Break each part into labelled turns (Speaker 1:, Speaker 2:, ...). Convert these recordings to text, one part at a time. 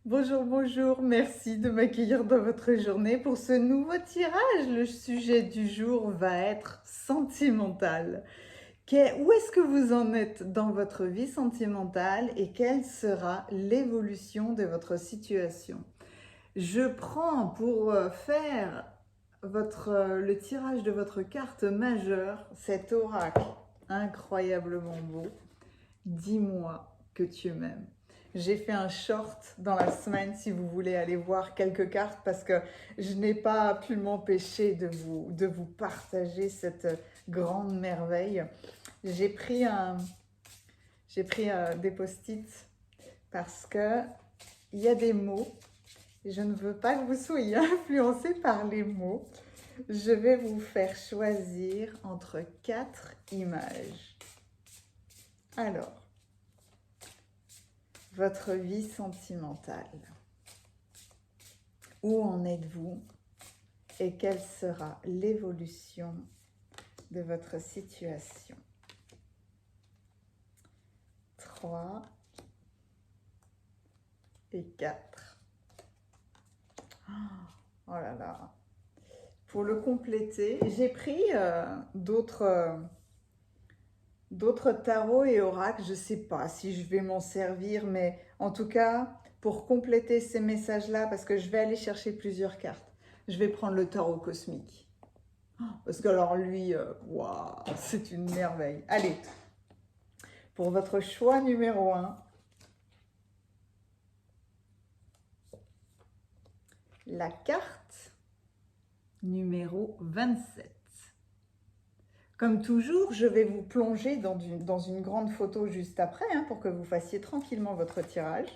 Speaker 1: Bonjour, bonjour, merci de m'accueillir dans votre journée pour ce nouveau tirage. Le sujet du jour va être sentimental. Où est-ce que vous en êtes dans votre vie sentimentale et quelle sera l'évolution de votre situation? Je prends pour faire le tirage de votre carte majeure, cet oracle incroyablement beau. Dis-moi que tu m'aimes. J'ai fait un short dans la semaine si vous voulez aller voir quelques cartes parce que je n'ai pas pu m'empêcher de vous partager cette grande merveille. J'ai pris, des post-it parce que il y a des mots et je ne veux pas que vous soyez influencés par les mots. Je vais vous faire choisir entre 4 images. Alors, votre vie sentimentale. Où en êtes-vous et quelle sera l'évolution de votre situation? 3 et 4. Oh là là. Pour le compléter, j'ai pris d'autres tarots et oracles. Je ne sais pas si je vais m'en servir, mais en tout cas, pour compléter ces messages-là, parce que je vais aller chercher plusieurs cartes, je vais prendre le tarot cosmique. Parce que alors lui, waouh, c'est une merveille. Allez, pour votre choix numéro 1, la carte numéro 27. Comme toujours, je vais vous plonger dans une grande photo juste après, pour que vous fassiez tranquillement votre tirage.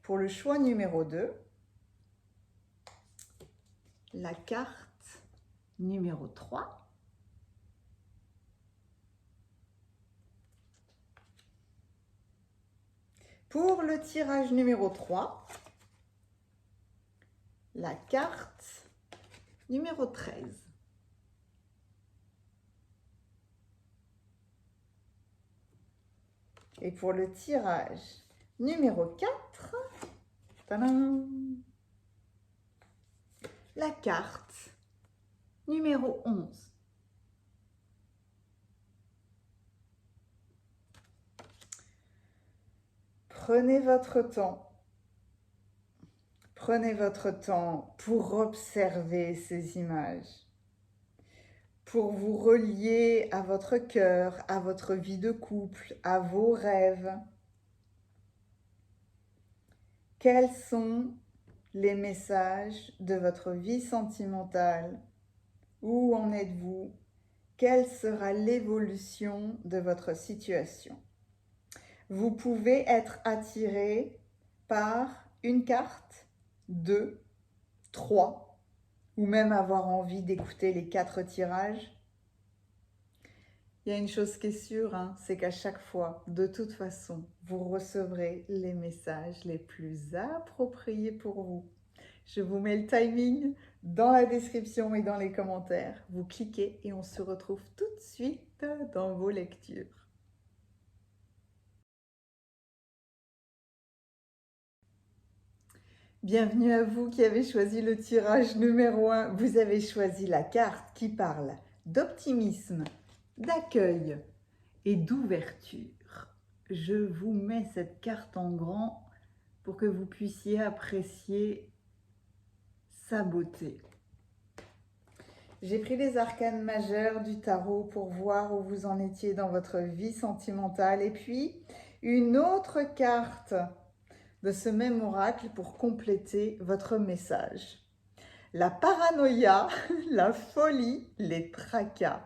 Speaker 1: Pour le choix numéro 2, la carte numéro 3. Pour le tirage numéro 3, la carte numéro 13. Et pour le tirage numéro 4, tadam, la carte numéro 11. Prenez votre temps. Prenez votre temps pour observer ces images, pour vous relier à votre cœur, à votre vie de couple, à vos rêves. Quels sont les messages de votre vie sentimentale? Où en êtes-vous? Quelle sera l'évolution de votre situation? Vous pouvez être attiré par une carte, 2, 3, ou même avoir envie d'écouter les 4 tirages. Il y a une chose qui est sûre, c'est qu'à chaque fois, de toute façon, vous recevrez les messages les plus appropriés pour vous. Je vous mets le timing dans la description et dans les commentaires. Vous cliquez et on se retrouve tout de suite dans vos lectures. Bienvenue à vous qui avez choisi le tirage numéro 1. Vous avez choisi la carte qui parle d'optimisme, d'accueil et d'ouverture. Je vous mets cette carte en grand pour que vous puissiez apprécier sa beauté. J'ai pris les arcanes majeures du tarot pour voir où vous en étiez dans votre vie sentimentale et puis une autre carte de ce même oracle pour compléter votre message. La paranoïa, la folie, les tracas.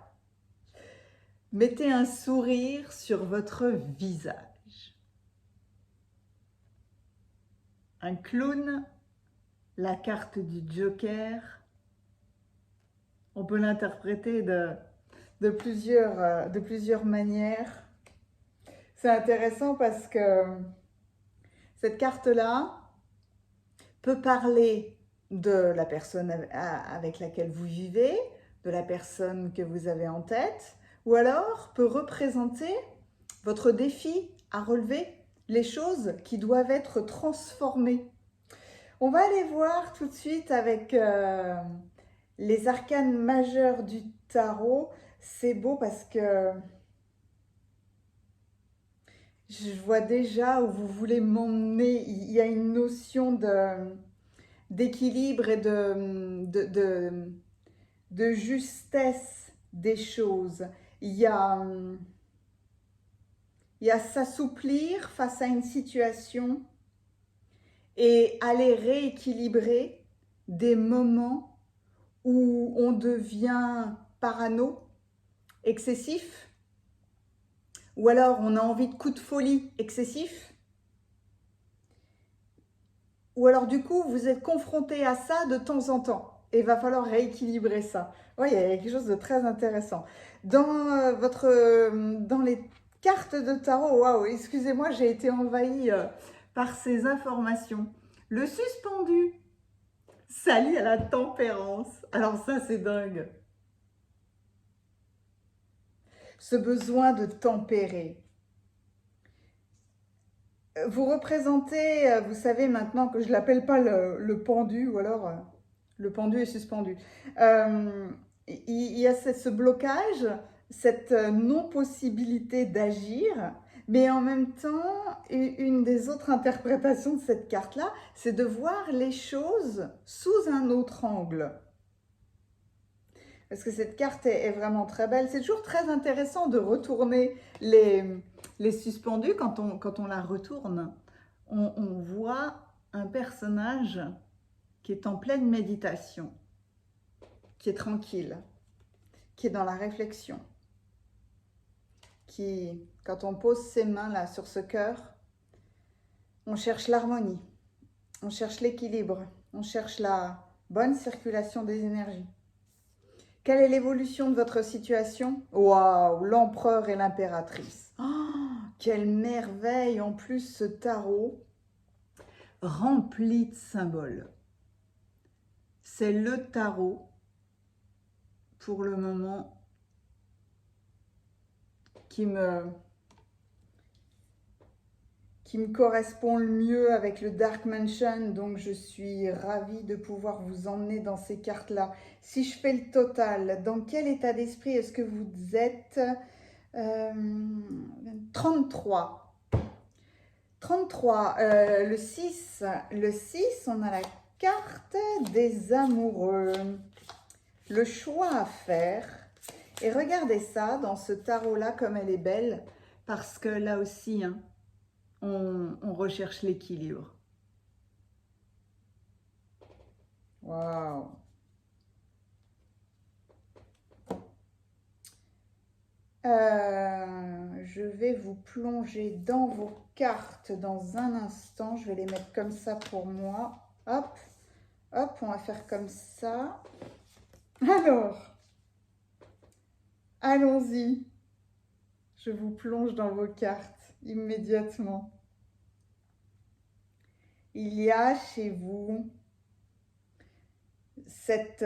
Speaker 1: Mettez un sourire sur votre visage. Un clown, la carte du Joker. On peut l'interpréter de plusieurs manières. C'est intéressant parce que cette carte-là peut parler de la personne avec laquelle vous vivez, de la personne que vous avez en tête, ou alors peut représenter votre défi à relever, les choses qui doivent être transformées. On va aller voir tout de suite avec les arcanes majeures du tarot. C'est beau parce que je vois déjà où vous voulez m'emmener. Il y a une notion d'équilibre et de justesse des choses. Il y a, il y a s'assouplir face à une situation et aller rééquilibrer des moments où on devient parano, excessif, ou alors on a envie de coups de folie excessif, ou alors du coup vous êtes confronté à ça de temps en temps et il va falloir rééquilibrer ça. Oui, il y a quelque chose de très intéressant. Dans les cartes de tarot, waouh, excusez-moi, j'ai été envahie par ces informations. Le suspendu s'allie à la tempérance. Alors ça, c'est dingue. Ce besoin de tempérer. Vous représentez, vous savez maintenant que je ne l'appelle pas le pendu, ou alors le pendu est suspendu. Il y a ce blocage, cette non-possibilité d'agir, mais en même temps, une des autres interprétations de cette carte-là, c'est de voir les choses sous un autre angle. Parce que cette carte est vraiment très belle. C'est toujours très intéressant de retourner les suspendus. Quand on la retourne, on voit un personnage qui est en pleine méditation, qui est tranquille, qui est dans la réflexion, qui, quand on pose ses mains là sur ce cœur, on cherche l'harmonie, on cherche l'équilibre, on cherche la bonne circulation des énergies. Quelle est l'évolution de votre situation? Waouh, l'empereur et l'impératrice. Oh, quelle merveille! En plus, ce tarot rempli de symboles. C'est le tarot, pour le moment, qui me correspond le mieux avec le Dark Mansion, donc je suis ravie de pouvoir vous emmener dans ces cartes-là. Si je fais le total, dans quel état d'esprit est-ce que vous êtes? 33. 33, le 6, on a la carte des amoureux. Le choix à faire. Et regardez ça, dans ce tarot-là, comme elle est belle, parce que là aussi, hein, on recherche l'équilibre. Waouh! Je vais vous plonger dans vos cartes dans un instant. Je vais les mettre comme ça pour moi. Hop, hop, on va faire comme ça. Alors, allons-y. Je vous plonge dans vos cartes immédiatement. Il y a chez vous cet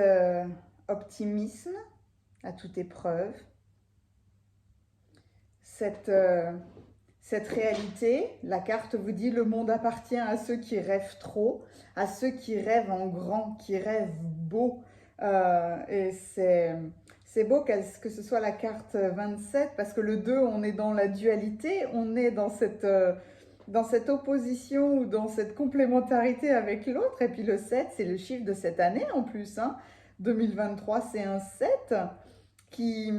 Speaker 1: optimisme à toute épreuve, cette réalité. La carte vous dit: le monde appartient à ceux qui rêvent trop, à ceux qui rêvent en grand, qui rêvent beau. Et c'est beau que ce soit la carte 27, parce que le 2, on est dans la dualité, on est dans cette opposition ou dans cette complémentarité avec l'autre. Et puis le 7, c'est le chiffre de cette année en plus, hein. 2023, c'est un 7 qui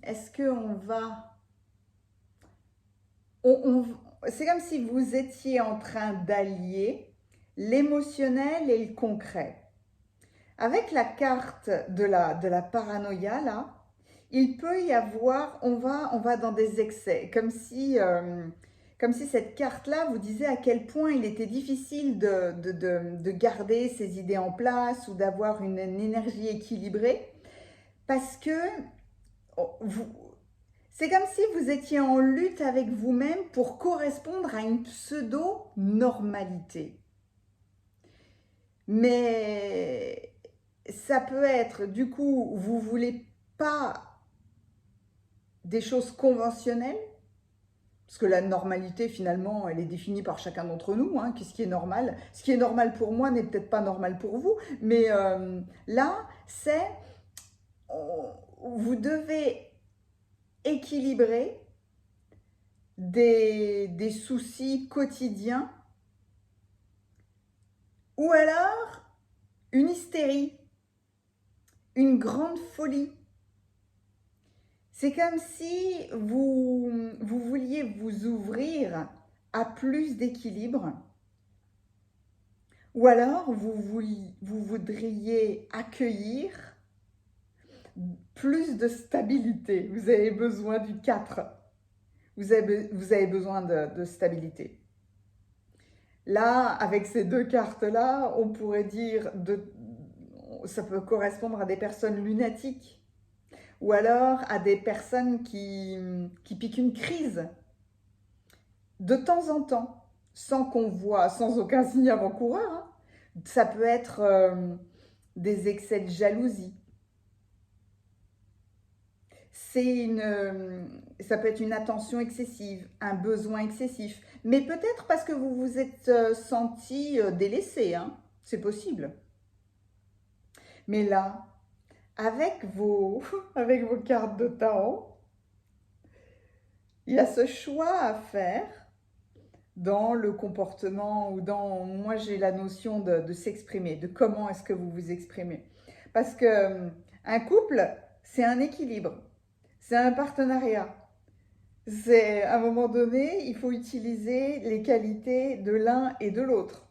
Speaker 1: est-ce qu'on va... c'est comme si vous étiez en train d'allier l'émotionnel et le concret. Avec la carte de la paranoïa, là, il peut y avoir, on va dans des excès, comme si cette carte-là vous disait à quel point il était difficile de garder ses idées en place ou d'avoir une énergie équilibrée, parce que c'est comme si vous étiez en lutte avec vous-même pour correspondre à une pseudo-normalité. Mais ça peut être, du coup, vous voulez pas des choses conventionnelles, Parce que la normalité, finalement, elle est définie par chacun d'entre nous. Hein. Qu'est-ce qui est normal? Ce qui est normal pour moi n'est peut-être pas normal pour vous. Mais là, c'est... Vous devez équilibrer des soucis quotidiens ou alors une hystérie, une grande folie. C'est comme si vous vouliez vous ouvrir à plus d'équilibre ou alors vous voudriez accueillir plus de stabilité. Vous avez besoin du 4. Vous avez besoin de stabilité. Là, avec ces deux cartes-là, on pourrait dire, ça peut correspondre à des personnes lunatiques ou alors à des personnes qui piquent une crise de temps en temps, sans qu'on voit, sans aucun signe avant-coureur. Hein. Ça peut être des excès de jalousie. Ça peut être une attention excessive, un besoin excessif. Mais peut-être parce que vous vous êtes senti délaissé, hein. C'est possible. Mais là, avec vos cartes de tarot, il y a ce choix à faire dans le comportement ou dans... Moi, j'ai la notion de s'exprimer, de comment est-ce que vous vous exprimez. Parce que un couple, c'est un équilibre. C'est un partenariat. C'est, à un moment donné, il faut utiliser les qualités de l'un et de l'autre.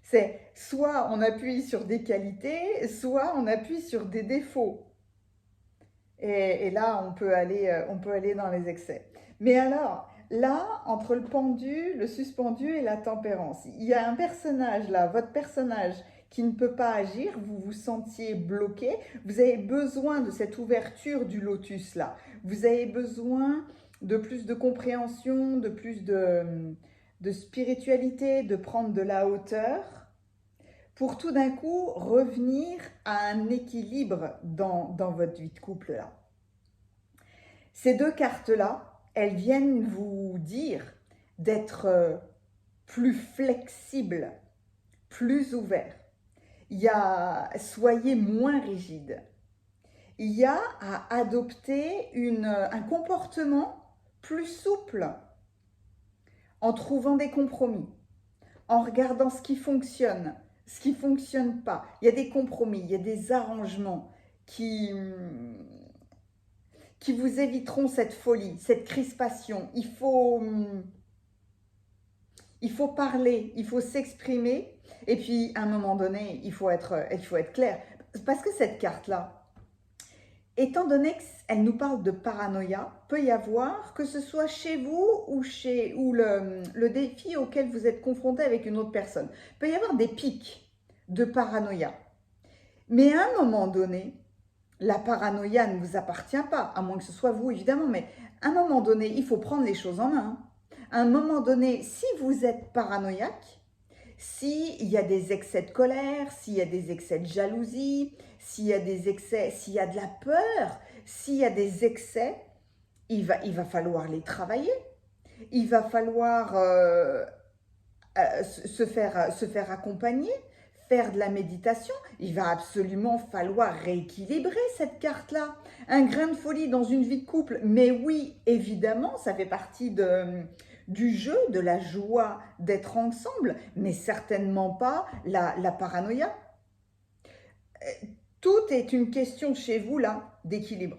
Speaker 1: C'est soit on appuie sur des qualités, soit on appuie sur des défauts. Et là, on peut aller dans les excès. Mais alors, là, entre le pendu, le suspendu et la tempérance, il y a un personnage là, votre personnage, qui ne peut pas agir, vous vous sentiez bloqué, vous avez besoin de cette ouverture du lotus là. Vous avez besoin de plus de compréhension, de plus de spiritualité, de prendre de la hauteur pour tout d'un coup revenir à un équilibre dans votre vie de couple là. Ces deux cartes-là, elles viennent vous dire d'être plus flexible, plus ouvert. Soyez moins rigide. Il y a à adopter un comportement plus souple en trouvant des compromis, en regardant ce qui fonctionne pas. Il y a des compromis, il y a des arrangements qui vous éviteront cette folie, cette crispation. Il faut parler, il faut s'exprimer. Et puis, à un moment donné, il faut être clair. Parce que cette carte-là, étant donné qu'elle nous parle de paranoïa, peut y avoir, que ce soit chez vous ou le défi auquel vous êtes confronté avec une autre personne, peut y avoir des pics de paranoïa. Mais à un moment donné, la paranoïa ne vous appartient pas, à moins que ce soit vous évidemment, mais à un moment donné, il faut prendre les choses en main. À un moment donné, si vous êtes paranoïaque, s'il y a des excès de colère, s'il y a des excès de jalousie, s'il y a de la peur, s'il y a des excès, il va falloir les travailler. Il va falloir se faire accompagner, faire de la méditation. Il va absolument falloir rééquilibrer cette carte-là. Un grain de folie dans une vie de couple, mais oui, évidemment, ça fait partie du jeu, de la joie d'être ensemble, mais certainement pas la paranoïa. Tout est une question chez vous, là, d'équilibre.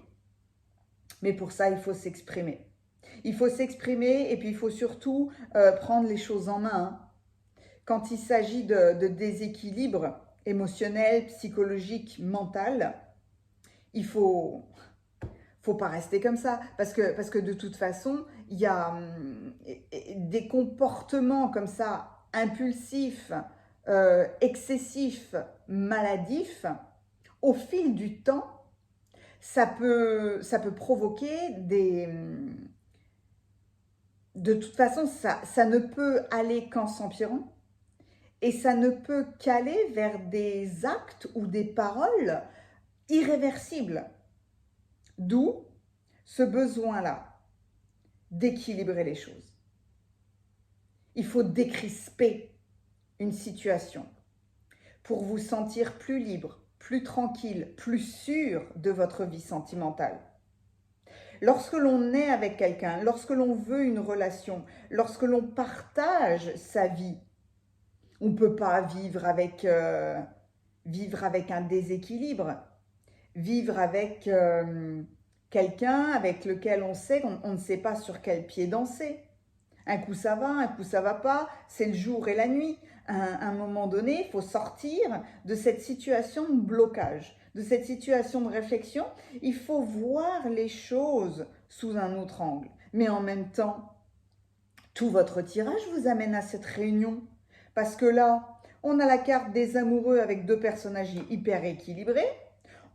Speaker 1: Mais pour ça, il faut s'exprimer. Il faut s'exprimer et puis il faut surtout prendre les choses en main. Hein. Quand il s'agit de déséquilibre émotionnel, psychologique, mental, il faut pas rester comme ça. Parce que de toute façon, il y a des comportements comme ça, impulsifs, excessifs, maladifs, au fil du temps, ça peut provoquer des... De toute façon, ça ne peut aller qu'en s'empirant. Et ça ne peut qu'aller vers des actes ou des paroles irréversibles. D'où ce besoin-là d'équilibrer les choses. Il faut décrisper une situation pour vous sentir plus libre, plus tranquille, plus sûr de votre vie sentimentale. Lorsque l'on est avec quelqu'un, lorsque l'on veut une relation, lorsque l'on partage sa vie, on ne peut pas vivre avec un déséquilibre, vivre avec quelqu'un avec lequel on sait qu'on ne sait pas sur quel pied danser. Un coup ça va pas, c'est le jour et la nuit. À un moment donné, il faut sortir de cette situation de blocage, de cette situation de réflexion. Il faut voir les choses sous un autre angle. Mais en même temps, tout votre tirage vous amène à cette réunion. Parce que là, on a la carte des amoureux avec deux personnages hyper équilibrés.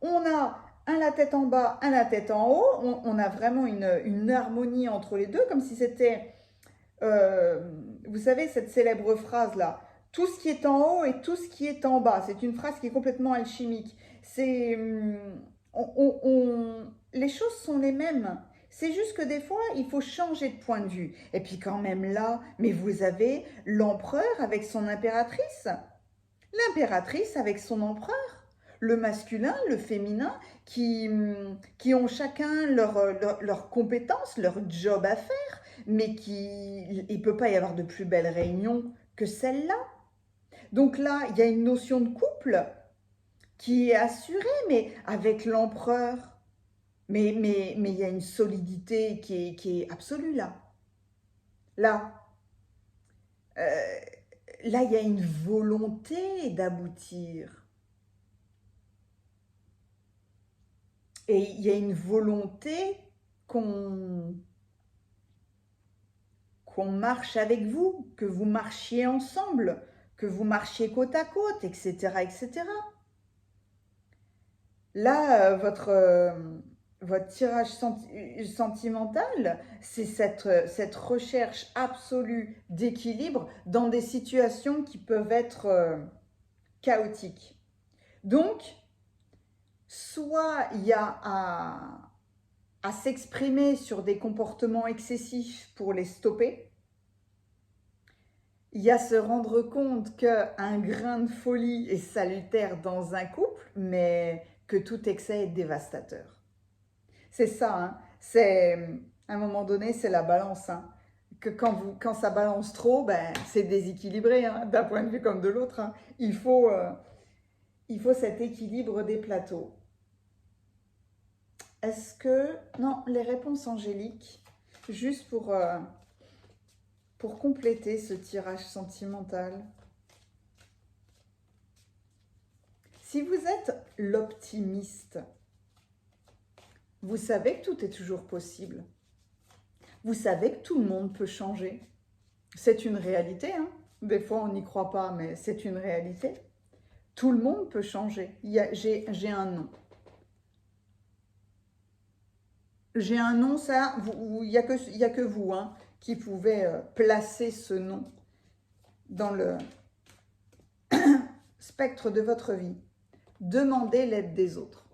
Speaker 1: On a un la tête en bas, un la tête en haut. On a vraiment une harmonie entre les deux, comme si c'était... vous savez, cette célèbre phrase-là, tout ce qui est en haut et tout ce qui est en bas. C'est une phrase qui est complètement alchimique. C'est, les choses sont les mêmes. C'est juste que des fois, il faut changer de point de vue. Et puis quand même là, mais vous avez l'empereur avec son impératrice. L'impératrice avec son empereur. Le masculin, le féminin, qui ont chacun leurs compétences, leur job à faire, mais il ne peut pas y avoir de plus belle réunion que celle-là. Donc là, il y a une notion de couple qui est assurée, mais avec l'empereur. Mais il y a une solidité qui est absolue là. Là, il y a une volonté d'aboutir. Et il y a une volonté qu'on marche avec vous, que vous marchiez ensemble, que vous marchiez côte à côte, etc., etc. Là, votre tirage sentimental, c'est cette recherche absolue d'équilibre dans des situations qui peuvent être chaotiques. Donc, soit il y a à s'exprimer sur des comportements excessifs pour les stopper, il y a se rendre compte qu'un grain de folie est salutaire dans un couple, mais que tout excès est dévastateur. C'est ça, hein. C'est, à un moment donné, c'est la balance. Hein. Que quand ça balance trop, ben, c'est déséquilibré, hein, d'un point de vue comme de l'autre. Hein. Il faut cet équilibre des plateaux. Est-ce que... Non, les réponses angéliques, juste pour compléter ce tirage sentimental. Si vous êtes l'optimiste, vous savez que tout est toujours possible. Vous savez que tout le monde peut changer. C'est une réalité, hein. Des fois on n'y croit pas, mais c'est une réalité. Tout le monde peut changer. J'ai un nom. J'ai un nom, ça, il n'y a que vous hein, qui pouvez placer ce nom dans le spectre de votre vie. Demandez l'aide des autres.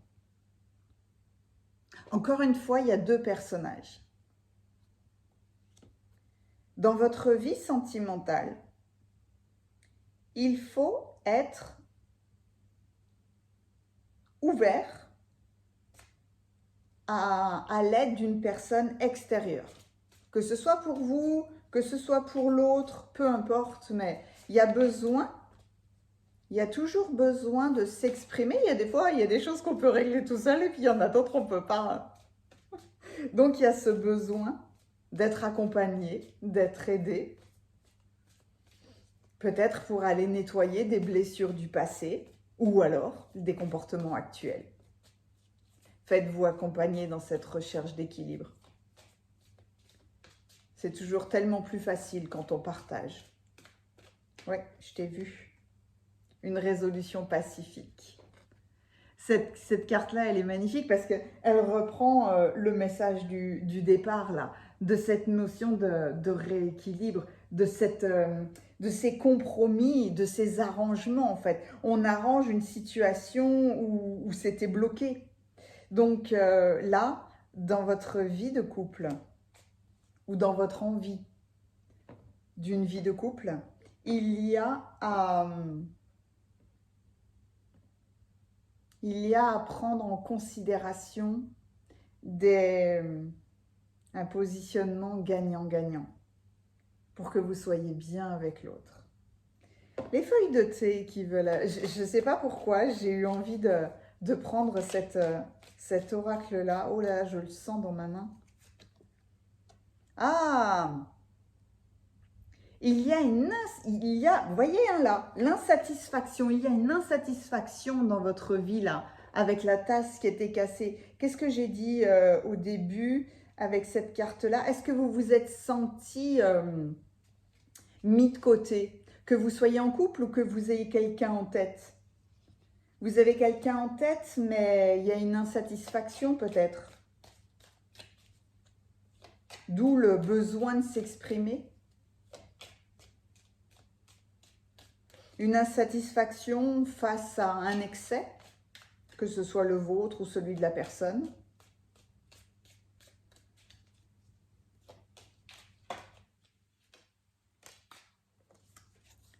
Speaker 1: Encore une fois, il y a deux personnages. Dans votre vie sentimentale, il faut être ouvert à l'aide d'une personne extérieure. Que ce soit pour vous, que ce soit pour l'autre, peu importe, mais il y a toujours besoin de s'exprimer. Il y a des fois, il y a des choses qu'on peut régler tout seul et puis il y en a d'autres on ne peut pas. Donc il y a ce besoin d'être accompagné, d'être aidé. Peut-être pour aller nettoyer des blessures du passé ou alors des comportements actuels. Faites-vous accompagner dans cette recherche d'équilibre. C'est toujours tellement plus facile quand on partage. Oui, je t'ai vu. Une résolution pacifique. Cette carte-là, elle est magnifique parce qu'elle reprend le message du départ, là, de cette notion de rééquilibre, de ces compromis, de ces arrangements, en fait. On arrange une situation où c'était bloqué. Donc là, dans votre vie de couple, ou dans votre envie d'une vie de couple, il y a à prendre en considération un positionnement gagnant-gagnant pour que vous soyez bien avec l'autre. Les feuilles de thé qui veulent... Je ne sais pas pourquoi, j'ai eu envie de prendre cet oracle-là. Oh là, je le sens dans ma main. Ah! Vous voyez hein, là, l'insatisfaction. Il y a une insatisfaction dans votre vie là, avec la tasse qui était cassée. Qu'est-ce que j'ai dit au début avec cette carte-là? Est-ce que vous vous êtes senti mis de côté? Que vous soyez en couple ou que vous ayez quelqu'un en tête? Vous avez quelqu'un en tête, mais il y a une insatisfaction peut-être. D'où le besoin de s'exprimer. Une insatisfaction face à un excès, que ce soit le vôtre ou celui de la personne.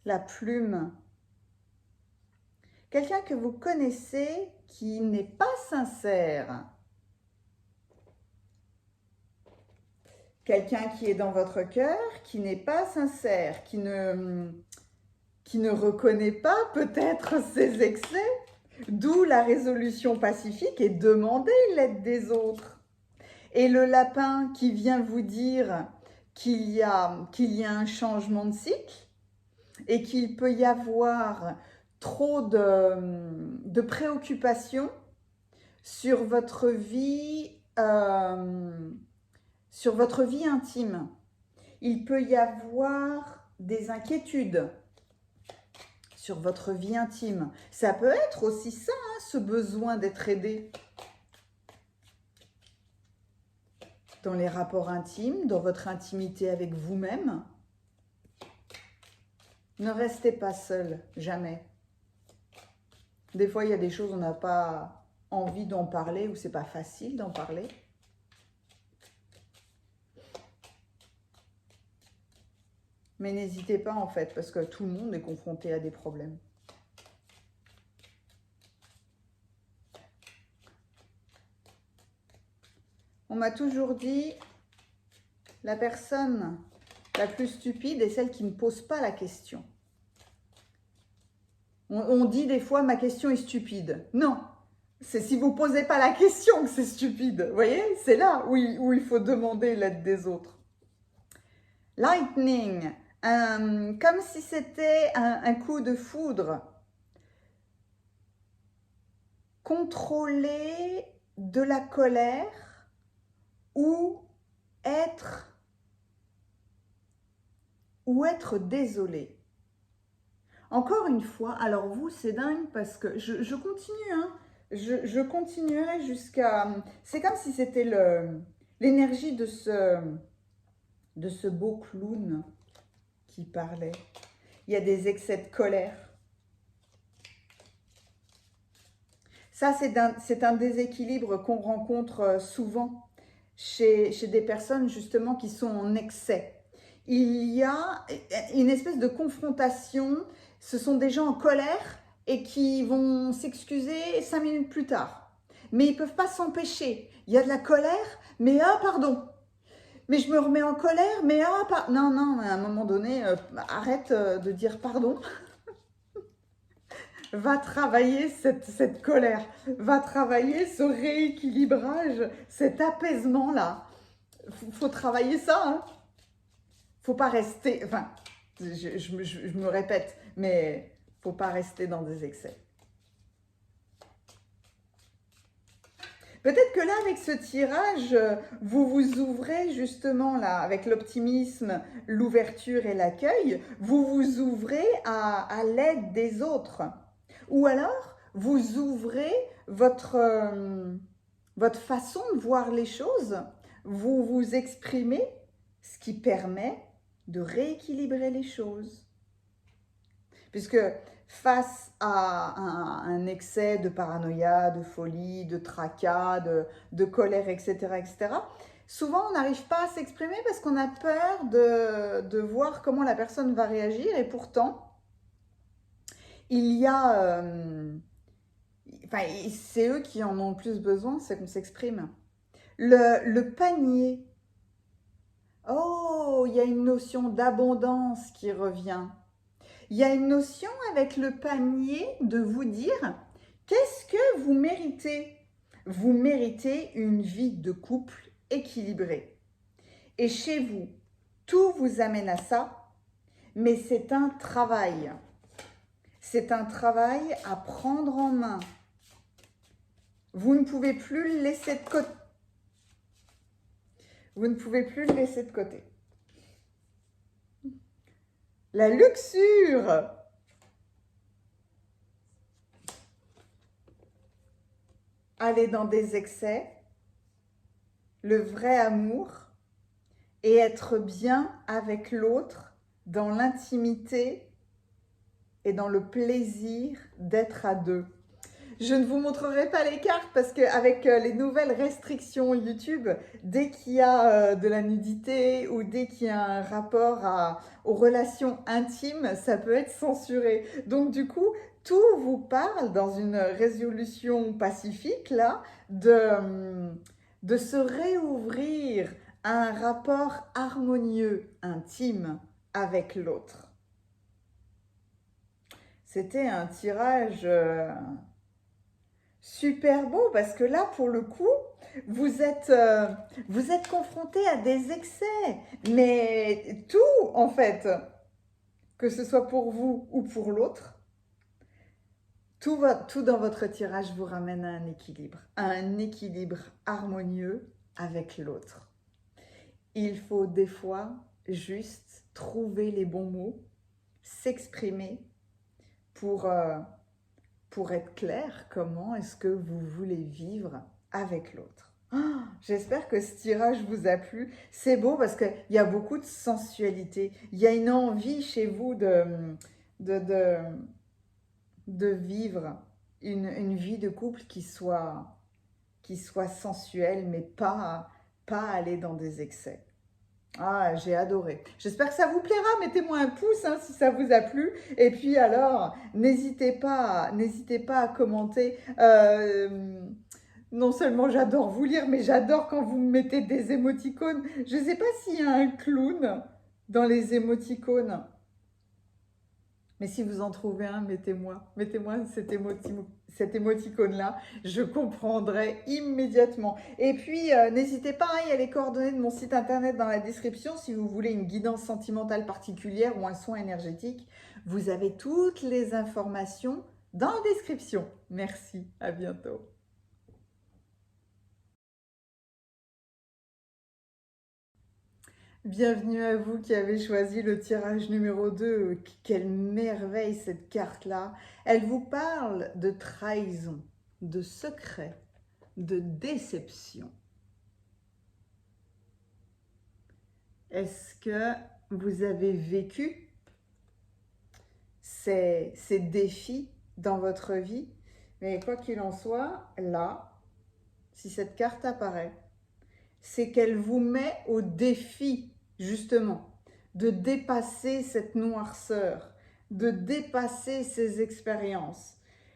Speaker 1: La plume. Quelqu'un que vous connaissez qui n'est pas sincère. Quelqu'un qui est dans votre cœur, qui n'est pas sincère, qui ne reconnaît pas peut-être ses excès, d'où la résolution pacifique et demander l'aide des autres. Et le lapin qui vient vous dire qu'il y a un changement de cycle et qu'il peut y avoir trop de préoccupations sur votre vie intime. Il peut y avoir des inquiétudes sur votre vie intime. Ça peut être aussi ça, hein, ce besoin d'être aidé. Dans les rapports intimes, dans votre intimité avec vous-même. Ne restez pas seul, jamais. Des fois, il y a des choses, on n'a pas envie d'en parler ou c'est pas facile d'en parler. Mais n'hésitez pas en fait, parce que tout le monde est confronté à des problèmes. On m'a toujours dit, la personne la plus stupide est celle qui ne pose pas la question. On dit des fois, ma question est stupide. Non, c'est si vous ne posez pas la question que c'est stupide. Vous voyez, c'est là où il faut demander l'aide des autres. Lightning, comme si c'était un coup de foudre. Contrôler de la colère ou être désolé. Encore une fois, alors vous, c'est dingue parce que je continue, hein, je continuerai jusqu'à... C'est comme si c'était l'énergie de ce beau clown qui parlait. Il y a des excès de colère. Ça, c'est un déséquilibre qu'on rencontre souvent chez des personnes justement qui sont en excès. Il y a une espèce de confrontation. Ce sont des gens en colère et qui vont s'excuser 5 minutes plus tard. Mais ils ne peuvent pas s'empêcher. Il y a de la colère, mais ah pardon. Mais je me remets en colère, mais ah pardon. Non, à un moment donné, arrête de dire pardon. Va travailler cette colère. Va travailler ce rééquilibrage, cet apaisement-là. Faut travailler ça, hein. Faut pas rester, enfin, je me répète, mais faut pas rester dans des excès. Peut-être que là, avec ce tirage, vous vous ouvrez justement là, avec l'optimisme, l'ouverture et l'accueil, vous vous ouvrez à l'aide des autres. Ou alors, vous ouvrez votre façon de voir les choses, vous vous exprimez, ce qui permet de rééquilibrer les choses. Puisque face à un excès de paranoïa, de folie, de tracas, de colère, etc., Souvent, on n'arrive pas à s'exprimer parce qu'on a peur de voir comment la personne va réagir. Et pourtant, il y a... enfin, c'est eux qui en ont le plus besoin, c'est qu'on s'exprime. Le panier. Oh, il y a une notion d'abondance qui revient. Il y a une notion avec le panier de vous dire, qu'est-ce que vous méritez? Vous méritez une vie de couple équilibrée. Et chez vous, tout vous amène à ça, mais c'est un travail. C'est un travail à prendre en main. Vous ne pouvez plus le laisser de côté. Vous ne pouvez plus le laisser de côté. La luxure. Aller dans des excès, le vrai amour et être bien avec l'autre dans l'intimité et dans le plaisir d'être à deux. Je ne vous montrerai pas les cartes parce qu'avec les nouvelles restrictions YouTube, dès qu'il y a de la nudité ou dès qu'il y a un rapport aux relations intimes, ça peut être censuré. Donc du coup, tout vous parle dans une résolution pacifique là de se réouvrir à un rapport harmonieux, intime avec l'autre. C'était un tirage super beau parce que là, pour le coup, vous êtes confronté à des excès, mais tout en fait, que ce soit pour vous ou pour l'autre, tout dans votre tirage vous ramène à un équilibre harmonieux avec l'autre. Il faut des fois juste trouver les bons mots, s'exprimer pour être clair, comment est-ce que vous voulez vivre avec l'autre. Oh, j'espère que ce tirage vous a plu. C'est beau parce qu'il y a beaucoup de sensualité. Il y a une envie chez vous de vivre une vie de couple qui soit sensuelle, mais pas aller dans des excès. Ah, j'ai adoré. J'espère que ça vous plaira. Mettez-moi un pouce hein, si ça vous a plu. Et puis alors, n'hésitez pas à commenter. Non seulement j'adore vous lire, mais j'adore quand vous me mettez des émoticônes. Je ne sais pas s'il y a un clown dans les émoticônes. Mais si vous en trouvez un, mettez-moi cet émoticône-là, je comprendrai immédiatement. Et puis, n'hésitez pas, il y a les coordonnées de mon site internet dans la description si vous voulez une guidance sentimentale particulière ou un soin énergétique. Vous avez toutes les informations dans la description. Merci, à bientôt. Bienvenue à vous qui avez choisi le tirage numéro 2. Quelle merveille cette carte-là. Elle vous parle de trahison, de secret, de déception. Est-ce que vous avez vécu ces défis dans votre vie? Mais quoi qu'il en soit, là, si cette carte apparaît, c'est qu'elle vous met au défi, justement, de dépasser cette noirceur, de dépasser ces expériences.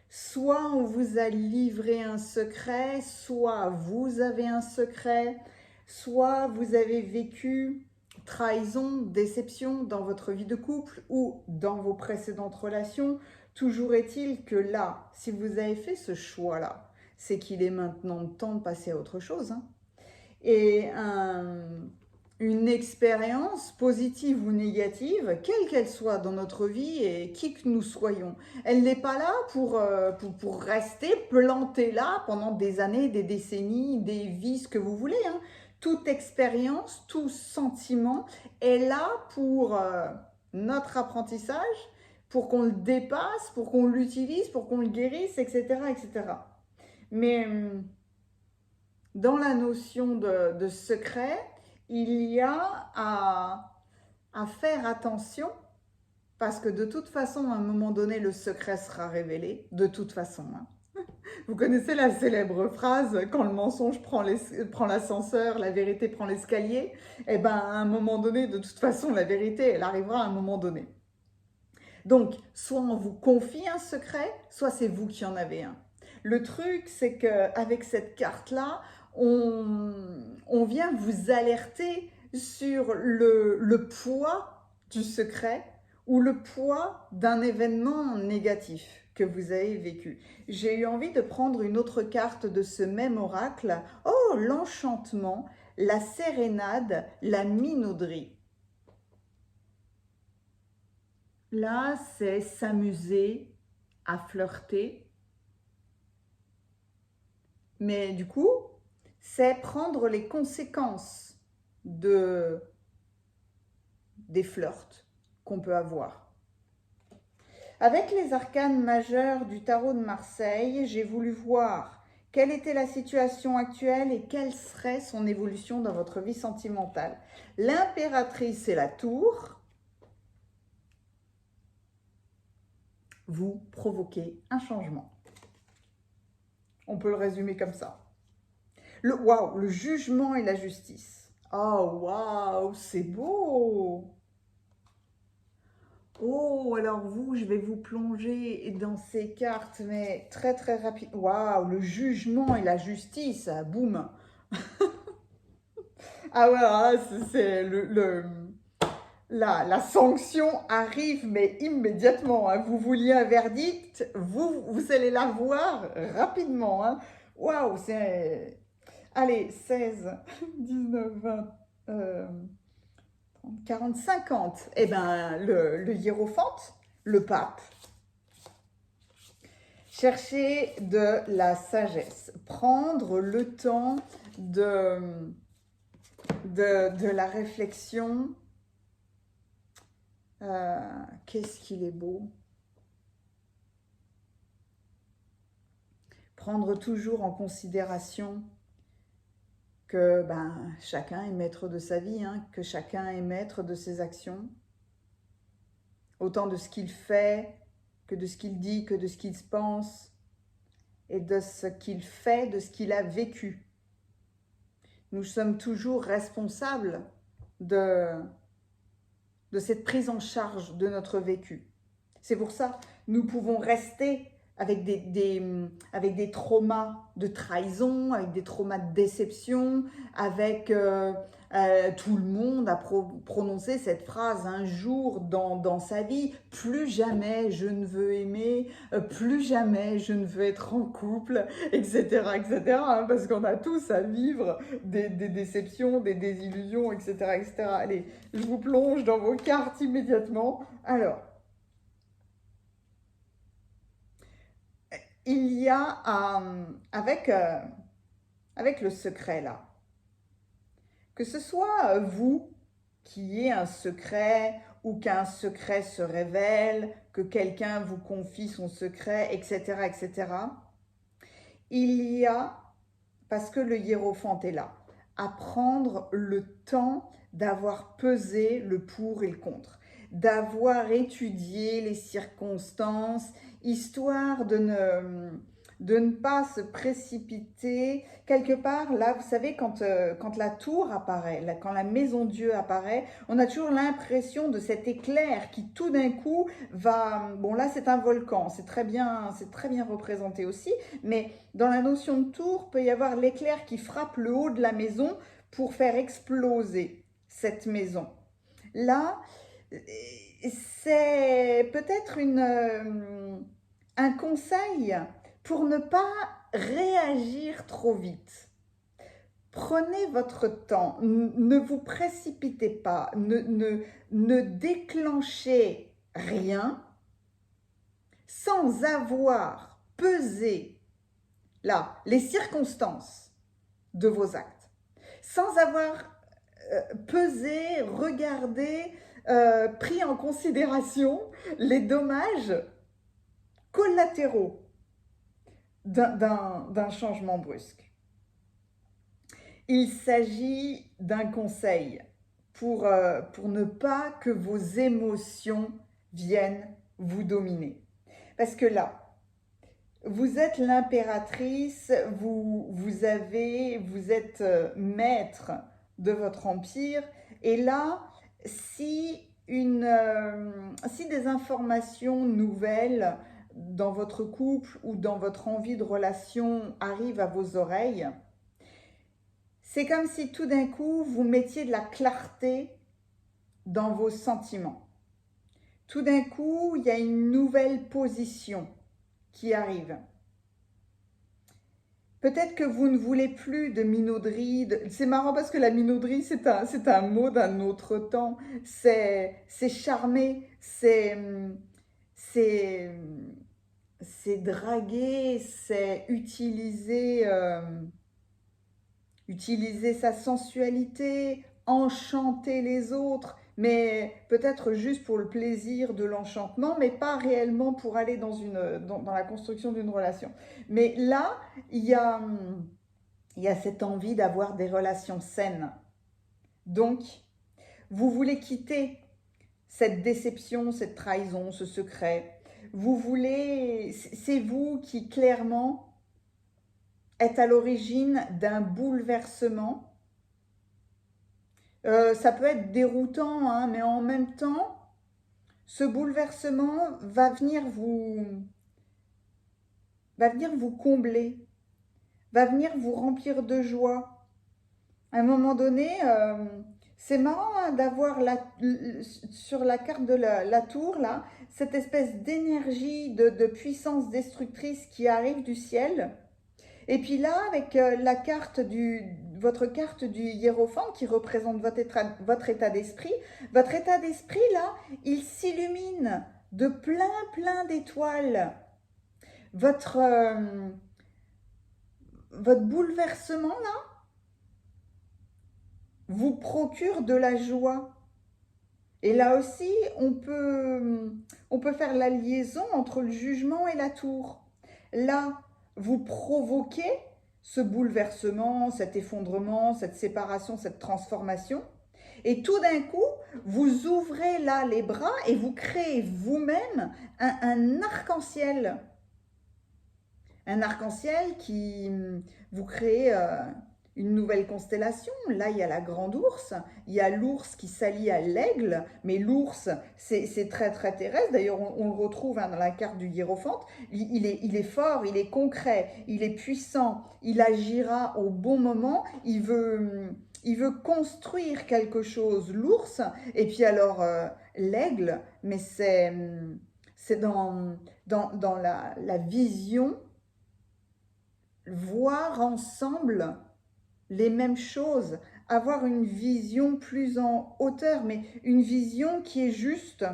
Speaker 1: Soit on vous a livré un secret, soit vous avez un secret, soit vous avez vécu trahison, déception dans votre vie de couple ou dans vos précédentes relations. Toujours est-il que là, si vous avez fait ce choix-là, c'est qu'il est maintenant temps de passer à autre chose, hein. Et une expérience positive ou négative, quelle qu'elle soit dans notre vie et qui que nous soyons, elle n'est pas là pour rester plantée là pendant des années, des décennies, des vies, ce que vous voulez, hein. Toute expérience, tout sentiment est là pour notre apprentissage, pour qu'on le dépasse, pour qu'on l'utilise, pour qu'on le guérisse, etc., etc. Mais dans la notion de secret, il y a à faire attention parce que de toute façon, à un moment donné, le secret sera révélé, de toute façon, hein. Vous connaissez la célèbre phrase « Quand le mensonge prend l'ascenseur, la vérité prend l'escalier ». Eh bien, à un moment donné, de toute façon, la vérité, elle arrivera à un moment donné. Donc, soit on vous confie un secret, soit c'est vous qui en avez un. Le truc, c'est qu'avec cette carte-là, on vient vous alerter sur le poids du secret ou le poids d'un événement négatif que vous avez vécu. J'ai eu envie de prendre une autre carte de ce même oracle. Oh, l'enchantement, la sérénade, la minauderie. Là, c'est s'amuser à flirter. Mais du coup, c'est prendre les conséquences des flirts qu'on peut avoir. Avec les arcanes majeures du tarot de Marseille, j'ai voulu voir quelle était la situation actuelle et quelle serait son évolution dans votre vie sentimentale. L'impératrice et la tour, vous provoquez un changement. On peut le résumer comme ça. Waouh, le jugement et la justice. Oh, waouh, c'est beau. Oh, alors vous, je vais vous plonger dans ces cartes, mais très très rapide. Waouh, le jugement et la justice, boum. Ah ouais, c'est la sanction arrive, mais immédiatement. Hein. Vous vouliez un verdict, vous allez l'avoir rapidement. Hein. Waouh, c'est... Allez, 16, 19, 20, 30, 40, 50. Eh bien, le hiérophante, le pape. Chercher de la sagesse. Prendre le temps de la réflexion. Qu'est-ce qu'il est beau. Prendre toujours en considération que chacun est maître de sa vie, hein, que chacun est maître de ses actions, autant de ce qu'il fait, que de ce qu'il dit, que de ce qu'il pense, et de ce qu'il fait, de ce qu'il a vécu. Nous sommes toujours responsables de cette prise en charge de notre vécu. C'est pour ça que nous pouvons rester avec des traumas de trahison, avec des traumas de déception, avec tout le monde a prononcé cette phrase un jour dans sa vie, plus jamais je ne veux aimer, plus jamais je ne veux être en couple, etc. etc. Hein, parce qu'on a tous à vivre des déceptions, des désillusions, etc., etc. Allez, je vous plonge dans vos cartes immédiatement. Alors, il y a, avec le secret là, que ce soit vous qui ayez un secret ou qu'un secret se révèle, que quelqu'un vous confie son secret, etc., etc., il y a, parce que le hiérophante est là, à prendre le temps d'avoir pesé le pour et le contre, d'avoir étudié les circonstances, histoire de ne pas se précipiter. Quelque part, là, vous savez, quand la tour apparaît, là, quand la maison Dieu apparaît, on a toujours l'impression de cet éclair qui, tout d'un coup, va... Bon, là, c'est un volcan, c'est très bien représenté aussi, mais dans la notion de tour, peut y avoir l'éclair qui frappe le haut de la maison pour faire exploser cette maison. Là, c'est peut-être un conseil pour ne pas réagir trop vite. Prenez votre temps, ne vous précipitez pas, ne déclenchez rien sans avoir pesé là les circonstances de vos actes, sans avoir pesé, regardé, pris en considération les dommages collatéraux d'un changement brusque. Il s'agit d'un conseil pour ne pas que vos émotions viennent vous dominer. Parce que là, Vous êtes l'impératrice, vous êtes maître de votre empire. Et là, si des informations nouvelles dans votre couple ou dans votre envie de relation arrivent à vos oreilles, c'est comme si tout d'un coup, vous mettiez de la clarté dans vos sentiments. Tout d'un coup, il y a une nouvelle position qui arrive. Peut-être que vous ne voulez plus de minauderie. C'est marrant parce que la minauderie, c'est un mot d'un autre temps. C'est charmer, c'est draguer, c'est utiliser sa sensualité, enchanter les autres, mais peut-être juste pour le plaisir de l'enchantement, mais pas réellement pour aller dans la construction d'une relation. Mais là, il y a, il y a cette envie d'avoir des relations saines. Donc, vous voulez quitter cette déception, cette trahison, ce secret. C'est vous qui clairement êtes à l'origine d'un bouleversement. Ça peut être déroutant, hein, mais en même temps, ce bouleversement va venir vous combler, va venir vous remplir de joie. À un moment donné, c'est marrant hein, d'avoir sur la carte de la tour, là, cette espèce d'énergie, de puissance destructrice qui arrive du ciel. Et puis là, avec votre carte du hiérophant qui représente votre état d'esprit, là, il s'illumine de plein d'étoiles. Votre bouleversement, là, vous procure de la joie. Et là aussi, on peut faire la liaison entre le jugement et la tour. Là, vous provoquez ce bouleversement, cet effondrement, cette séparation, cette transformation. Et tout d'un coup, vous ouvrez là les bras et vous créez vous-même un arc-en-ciel. Un arc-en-ciel qui vous crée une nouvelle constellation. Là, il y a la grande ours, il y a l'ours qui s'allie à l'aigle, mais l'ours, c'est très terrestre. D'ailleurs, on le retrouve hein, dans la carte du hiérophante. Il est fort, il est concret, il est puissant, il agira au bon moment, il veut construire quelque chose, l'ours. Et puis alors, l'aigle, mais c'est dans la vision, voir ensemble les mêmes choses, avoir une vision plus en hauteur, mais une vision qui est juste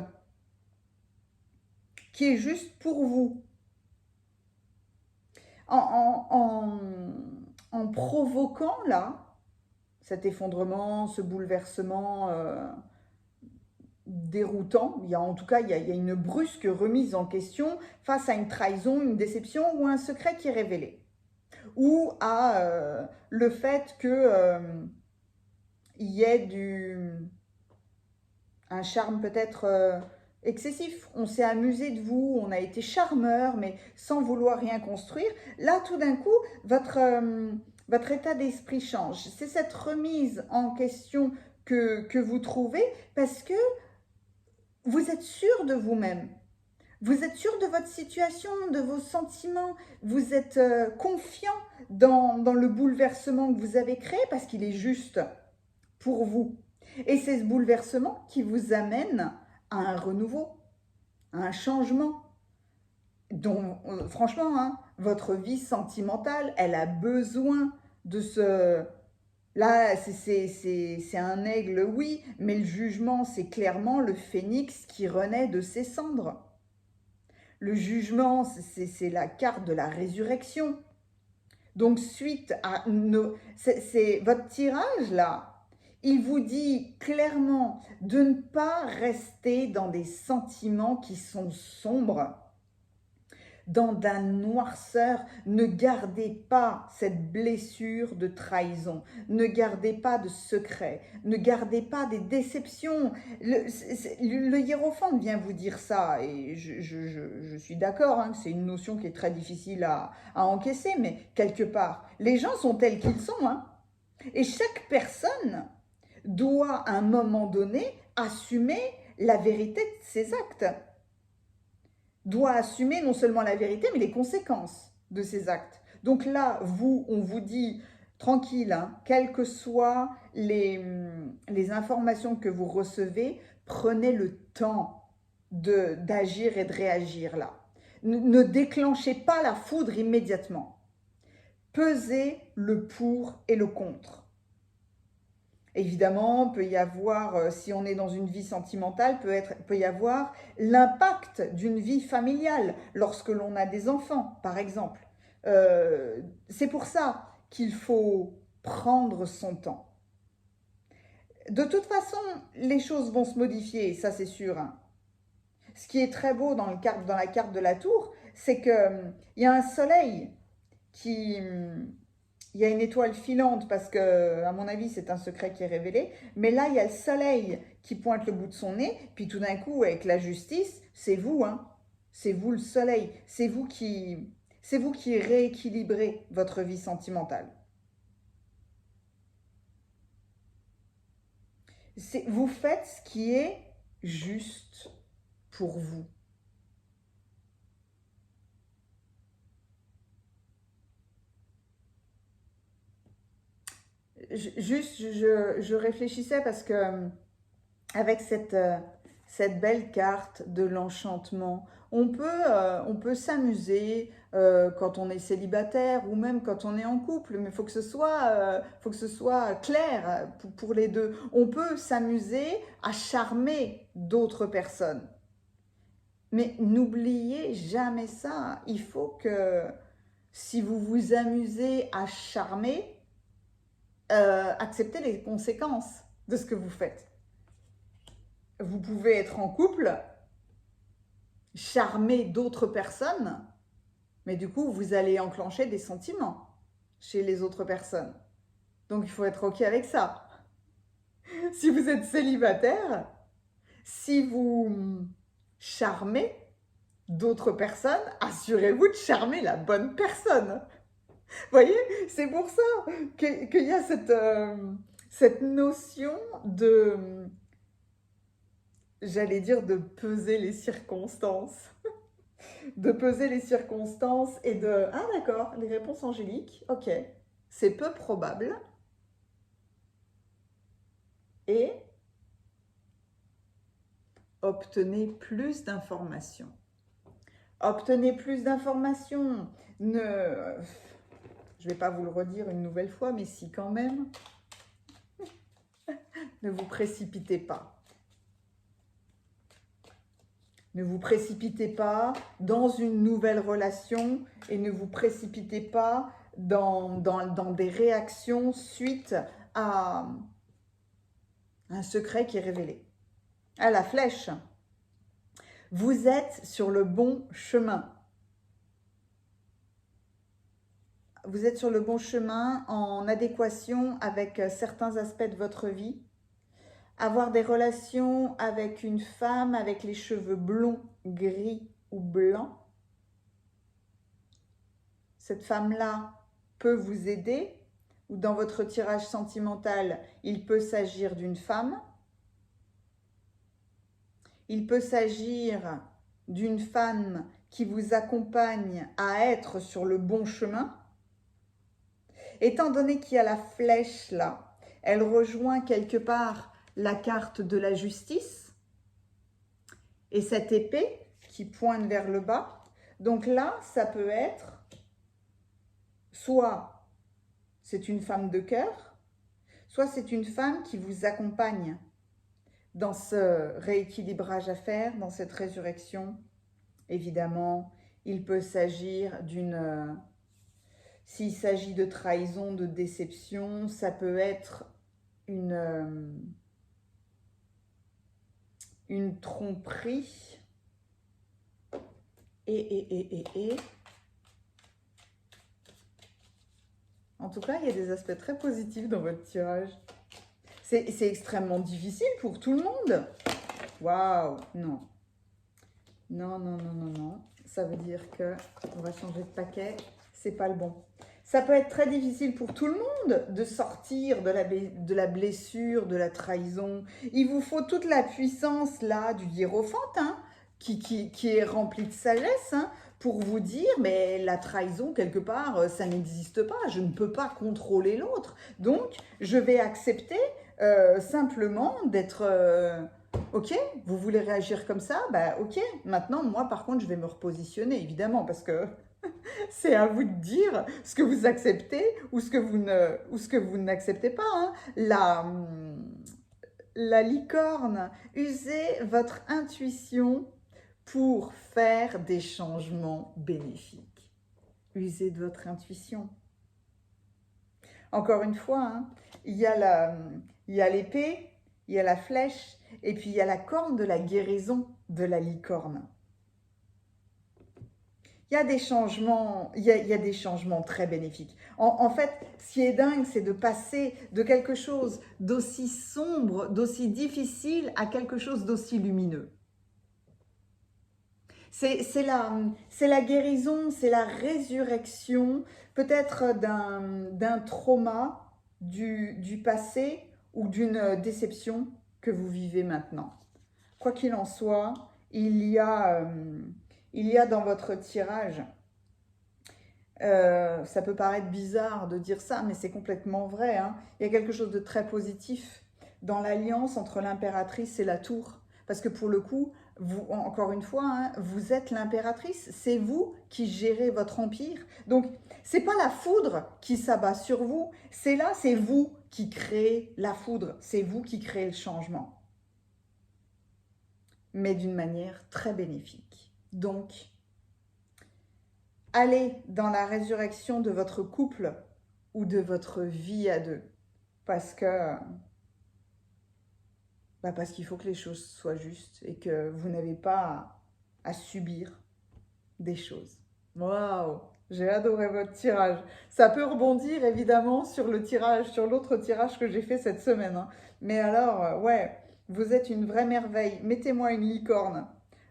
Speaker 1: pour vous. En provoquant là, cet effondrement, ce bouleversement déroutant, en tout cas il y a une brusque remise en question face à une trahison, une déception ou un secret qui est révélé. Ou à le fait que il y ait un charme peut-être excessif. On s'est amusé de vous, on a été charmeur, mais sans vouloir rien construire. Là, tout d'un coup, votre état d'esprit change. C'est cette remise en question que vous trouvez parce que vous êtes sûr de vous-même. Vous êtes sûr de votre situation, de vos sentiments, vous êtes confiant dans le bouleversement que vous avez créé parce qu'il est juste pour vous. Et c'est ce bouleversement qui vous amène à un renouveau, à un changement. Donc, franchement, hein, votre vie sentimentale, elle a besoin de ce... Là, c'est un aigle, oui, mais le jugement, c'est clairement le phénix qui renaît de ses cendres. Le jugement, c'est la carte de la résurrection. Donc, suite à votre tirage, là, il vous dit clairement de ne pas rester dans des sentiments qui sont sombres. dans la noirceur. Ne gardez pas cette blessure de trahison. Ne gardez pas de secret. Ne gardez pas des déceptions. Le hiérophante vient vous dire ça, et je suis d'accord, hein, c'est une notion qui est très difficile à encaisser, mais quelque part, les gens sont tels qu'ils sont, hein, et chaque personne doit à un moment donné assumer la vérité de ses actes, doit assumer non seulement la vérité, mais les conséquences de ses actes. Donc là, on vous dit, tranquille, hein, quelles que soient les informations que vous recevez, prenez le temps d'agir et de réagir là. Ne déclenchez pas la foudre immédiatement. Pesez le pour et le contre. Évidemment, peut y avoir, si on est dans une vie sentimentale, peut y avoir l'impact d'une vie familiale lorsque l'on a des enfants, par exemple. C'est pour ça qu'il faut prendre son temps. De toute façon, les choses vont se modifier, ça c'est sûr, hein. Ce qui est très beau dans la carte de la tour, c'est qu'il y a un soleil qui... Il y a une étoile filante parce que, à mon avis, c'est un secret qui est révélé. Mais là, il y a le soleil qui pointe le bout de son nez. Puis tout d'un coup, avec la justice, c'est vous, hein. C'est vous le soleil. C'est vous qui rééquilibrez votre vie sentimentale. Vous faites ce qui est juste pour vous. Je réfléchissais parce que avec cette belle carte de l'enchantement, on peut s'amuser quand on est célibataire ou même quand on est en couple, mais il faut que ce soit clair pour les deux. On peut s'amuser à charmer d'autres personnes. Mais n'oubliez jamais ça. Il faut que si vous vous amusez à charmer, acceptez les conséquences de ce que vous faites. Vous pouvez être en couple, charmer d'autres personnes, mais du coup, vous allez enclencher des sentiments chez les autres personnes. Donc, il faut être OK avec ça. Si vous êtes célibataire, si vous charmez d'autres personnes, assurez-vous de charmer la bonne personne. Vous voyez, c'est pour ça qu'il y a cette notion de, j'allais dire, de peser les circonstances. De peser les circonstances et de... Ah d'accord, les réponses angéliques, ok. C'est peu probable. Et obtenez plus d'informations. Obtenez plus d'informations. Je ne vais pas vous le redire une nouvelle fois, mais si quand même. Ne vous précipitez pas. Ne vous précipitez pas dans une nouvelle relation et ne vous précipitez pas dans des réactions suite à un secret qui est révélé. À la flèche, vous êtes sur le bon chemin. Vous êtes sur le bon chemin en adéquation avec certains aspects de votre vie. Avoir des relations avec une femme avec les cheveux blonds, gris ou blancs. Cette femme-là peut vous aider, ou dans votre tirage sentimental, il peut s'agir d'une femme. Il peut s'agir d'une femme qui vous accompagne à être sur le bon chemin. Étant donné qu'il y a la flèche là, elle rejoint quelque part la carte de la justice et cette épée qui pointe vers le bas. Donc là, ça peut être soit c'est une femme de cœur, soit c'est une femme qui vous accompagne dans ce rééquilibrage à faire, dans cette résurrection. Évidemment, il peut s'agir d'une... S'il s'agit de trahison, de déception, ça peut être une tromperie. et. En tout cas, il y a des aspects très positifs dans votre tirage. C'est extrêmement difficile pour tout le monde. Waouh, non. Non, non, non, non, non. Ça veut dire que on va changer de paquet. C'est pas le bon. Ça peut être très difficile pour tout le monde de sortir de la blessure, de la trahison. Il vous faut toute la puissance là du hiérophante, hein, qui est remplie de sagesse, hein, pour vous dire, mais la trahison, quelque part, ça n'existe pas. Je ne peux pas contrôler l'autre. Donc, je vais accepter simplement d'être... ok, vous voulez réagir comme ça? Bah ok, maintenant, moi, par contre, je vais me repositionner, évidemment, parce que c'est à vous de dire ce que vous acceptez ou ce que vous n'acceptez pas, hein. La licorne, usez votre intuition pour faire des changements bénéfiques. Usez de votre intuition. Encore une fois, hein, il y a l'épée, il y a la flèche, et puis il y a la corne de la guérison de la licorne. Il y a des changements, il y a des changements très bénéfiques. En fait, ce qui est dingue, c'est de passer de quelque chose d'aussi sombre, d'aussi difficile, à quelque chose d'aussi lumineux. C'est la guérison, c'est la résurrection, peut-être d'un trauma du passé ou d'une déception que vous vivez maintenant. Quoi qu'il en soit, il y a dans votre tirage, ça peut paraître bizarre de dire ça, mais c'est complètement vrai, hein. Il y a quelque chose de très positif dans l'alliance entre l'impératrice et la tour. Parce que pour le coup, vous, encore une fois, hein, vous êtes l'impératrice, c'est vous qui gérez votre empire. Donc, c'est pas la foudre qui s'abat sur vous, c'est là, c'est vous qui créez la foudre, c'est vous qui créez le changement. Mais d'une manière très bénéfique. Donc, allez dans la résurrection de votre couple ou de votre vie à deux. Parce qu'il faut que les choses soient justes et que vous n'avez pas à subir des choses. Waouh! J'ai adoré votre tirage. Ça peut rebondir évidemment sur le tirage, sur l'autre tirage que j'ai fait cette semaine, hein. Mais alors, ouais, vous êtes une vraie merveille. Mettez-moi une licorne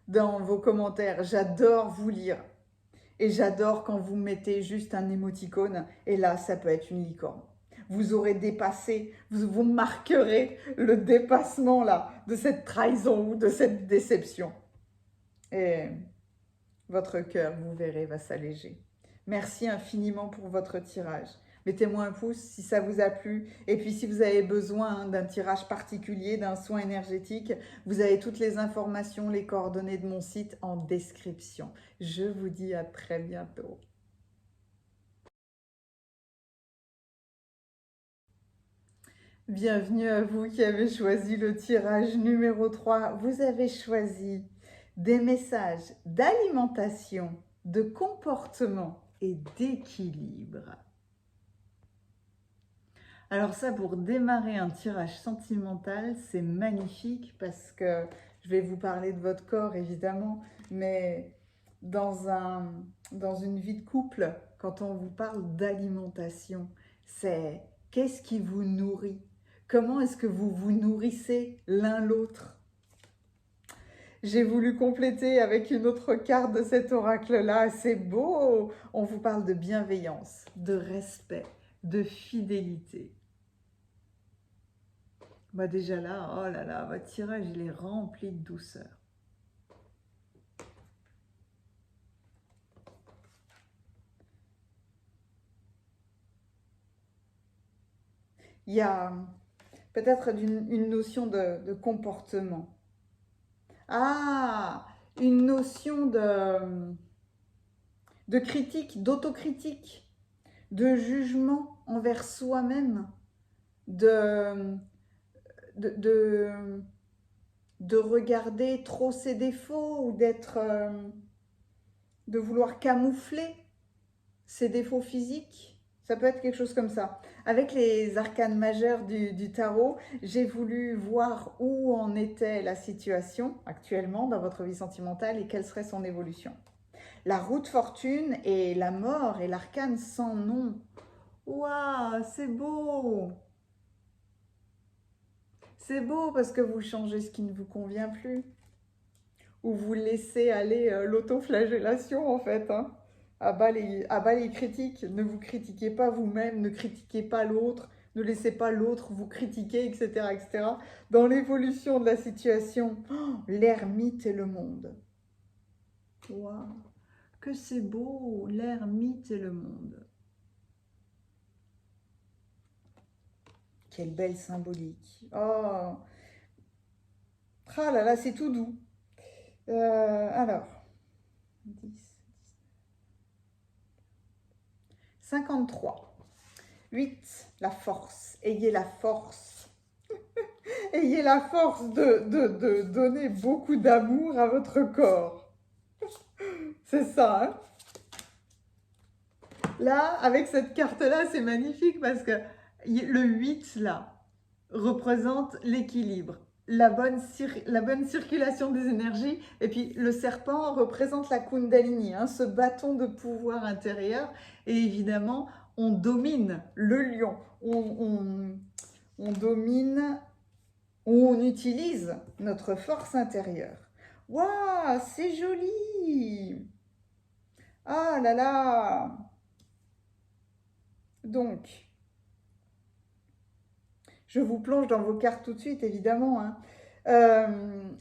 Speaker 1: dans vos commentaires. J'adore vous lire. Et j'adore quand vous mettez juste un émoticône. Et là, ça peut être une licorne. Vous aurez dépassé, vous marquerez le dépassement là, de cette trahison ou de cette déception. Et votre cœur, vous verrez, va s'alléger. Merci infiniment pour votre tirage. Mettez-moi un pouce si ça vous a plu. Et puis si vous avez besoin d'un tirage particulier, d'un soin énergétique, vous avez toutes les informations, les coordonnées de mon site en description. Je vous dis à très bientôt. Bienvenue à vous qui avez choisi le tirage numéro 3. Vous avez choisi des messages d'alimentation, de comportement et d'équilibre. Alors ça, pour démarrer un tirage sentimental, c'est magnifique parce que je vais vous parler de votre corps évidemment, mais dans une vie de couple, quand on vous parle d'alimentation, c'est qu'est-ce qui vous nourrit? Comment est-ce que vous vous nourrissez l'un l'autre? J'ai voulu compléter avec une autre carte de cet oracle-là, c'est beau! On vous parle de bienveillance, de respect, de fidélité. Bah déjà là, oh là là, votre tirage, il est rempli de douceur. Il y a peut-être une notion de comportement. Ah, une notion de critique, d'autocritique, de jugement envers soi-même, de regarder trop ses défauts ou de vouloir camoufler ses défauts physiques. Ça peut être quelque chose comme ça. Avec les arcanes majeures du tarot, j'ai voulu voir où en était la situation actuellement dans votre vie sentimentale et quelle serait son évolution. La roue de fortune et la mort et l'arcane sans nom. Waouh, c'est beau! C'est beau parce que vous changez ce qui ne vous convient plus. Ou vous laissez aller l'autoflagellation en fait. Hein. À bas les critiques. Ne vous critiquez pas vous-même, ne critiquez pas l'autre, ne laissez pas l'autre vous critiquer, etc., etc. Dans l'évolution de la situation, oh, l'ermite et le monde. Waouh, que c'est beau, l'ermite et le monde. Quelle belle symbolique. Oh, ah là là, c'est tout doux. Alors, 10, 53. 8, la force. Ayez la force. Ayez la force de donner beaucoup d'amour à votre corps. C'est ça, hein? Là, avec cette carte-là, c'est magnifique parce que le 8, là, représente l'équilibre, la bonne circulation des énergies. Et puis, le serpent représente la Kundalini, hein, ce bâton de pouvoir intérieur. Et évidemment, on domine le lion. On domine, on utilise notre force intérieure. Waouh, c'est joli! Ah là là! Donc, je vous plonge dans vos cartes tout de suite, évidemment. Hein.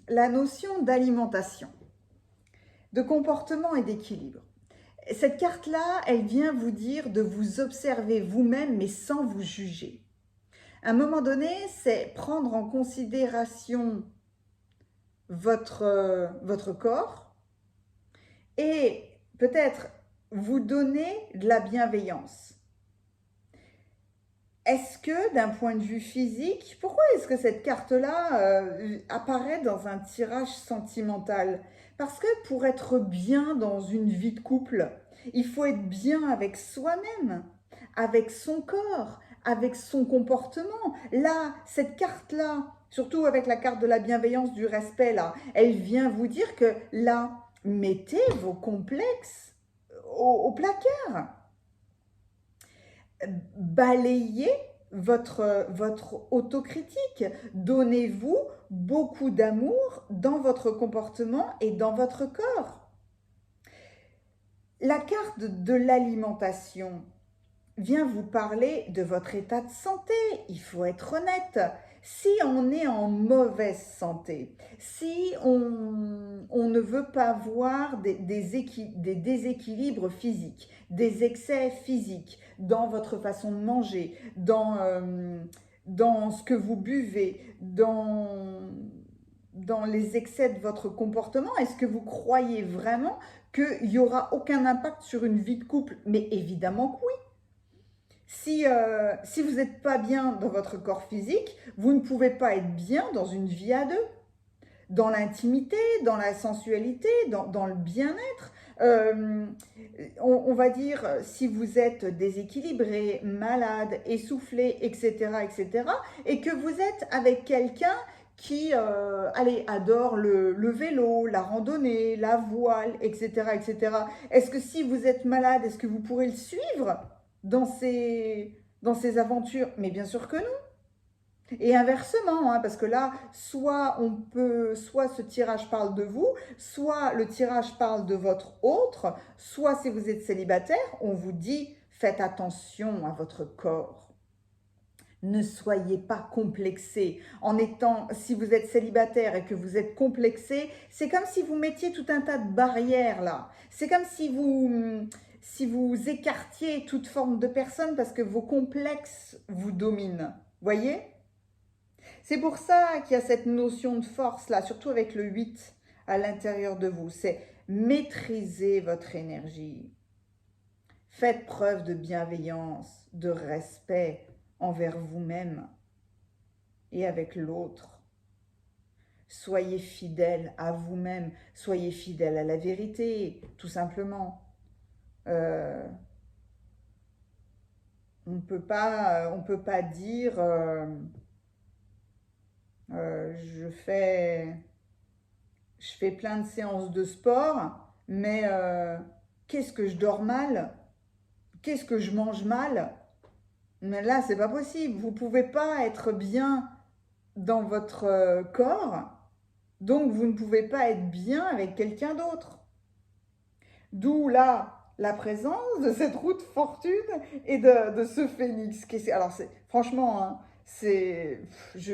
Speaker 1: La notion d'alimentation, de comportement et d'équilibre. Cette carte-là, elle vient vous dire de vous observer vous-même, mais sans vous juger. À un moment donné, c'est prendre en considération votre corps et peut-être vous donner de la bienveillance. Est-ce que d'un point de vue physique, pourquoi est-ce que cette carte-là apparaît dans un tirage sentimental? Parce que pour être bien dans une vie de couple, il faut être bien avec soi-même, avec son corps, avec son comportement. Là, cette carte-là, surtout avec la carte de la bienveillance, du respect, là, elle vient vous dire que là, mettez vos complexes au placard. Balayez votre autocritique. Donnez-vous beaucoup d'amour dans votre comportement et dans votre corps. La carte de l'alimentation vient vous parler de votre état de santé. Il faut être honnête. Si on est en mauvaise santé, si on ne veut pas voir des déséquilibres physiques, des excès physiques dans votre façon de manger, dans ce que vous buvez, dans les excès de votre comportement, est-ce que vous croyez vraiment qu'il n'y aura aucun impact sur une vie de couple? Mais évidemment que oui. Si vous n'êtes pas bien dans votre corps physique, vous ne pouvez pas être bien dans une vie à deux, dans l'intimité, dans la sensualité, dans le bien-être. On va dire, si vous êtes déséquilibré, malade, essoufflé, etc., etc., et que vous êtes avec quelqu'un qui adore le vélo, la randonnée, la voile, etc., etc. Est-ce que si vous êtes malade, est-ce que vous pourrez le suivre dans ces aventures? Mais bien sûr que non. Et inversement, hein, parce que là, soit ce tirage parle de vous, soit le tirage parle de votre autre, soit si vous êtes célibataire, on vous dit faites attention à votre corps. Ne soyez pas complexé. Si vous êtes célibataire et que vous êtes complexé, c'est comme si vous mettiez tout un tas de barrières là. C'est comme si vous écartiez toute forme de personne parce que vos complexes vous dominent. Voyez? C'est pour ça qu'il y a cette notion de force là, surtout avec le 8 à l'intérieur de vous. C'est maîtriser votre énergie. Faites preuve de bienveillance, de respect envers vous-même et avec l'autre. Soyez fidèle à vous-même, soyez fidèle à la vérité, tout simplement. On ne peut pas dire je fais plein de séances de sport, mais qu'est-ce que je dors mal? Qu'est-ce que je mange mal? Mais là, c'est pas possible. Vous pouvez pas être bien dans votre corps, donc vous ne pouvez pas être bien avec quelqu'un d'autre. D'où là, la présence de cette roue de fortune et de ce phénix. Alors, franchement, hein,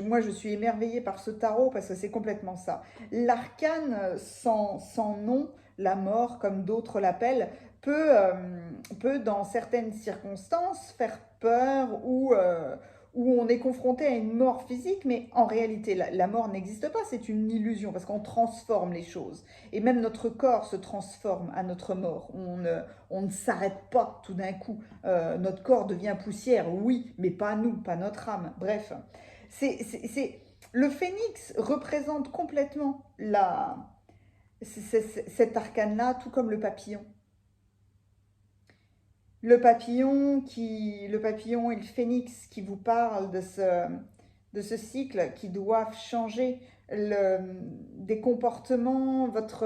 Speaker 1: moi je suis émerveillée par ce tarot parce que c'est complètement ça. L'arcane sans nom, la mort comme d'autres l'appellent, peut dans certaines circonstances faire peur où on est confronté à une mort physique, mais en réalité la mort n'existe pas, c'est une illusion parce qu'on transforme les choses. Et même notre corps se transforme à notre mort. On ne s'arrête pas tout d'un coup. Notre corps devient poussière, oui, mais pas nous, pas notre âme. Bref, le phénix représente complètement cet arcane-là, tout comme le papillon. Le papillon et le phénix qui vous parlent de ce cycle qui doivent changer des comportements, votre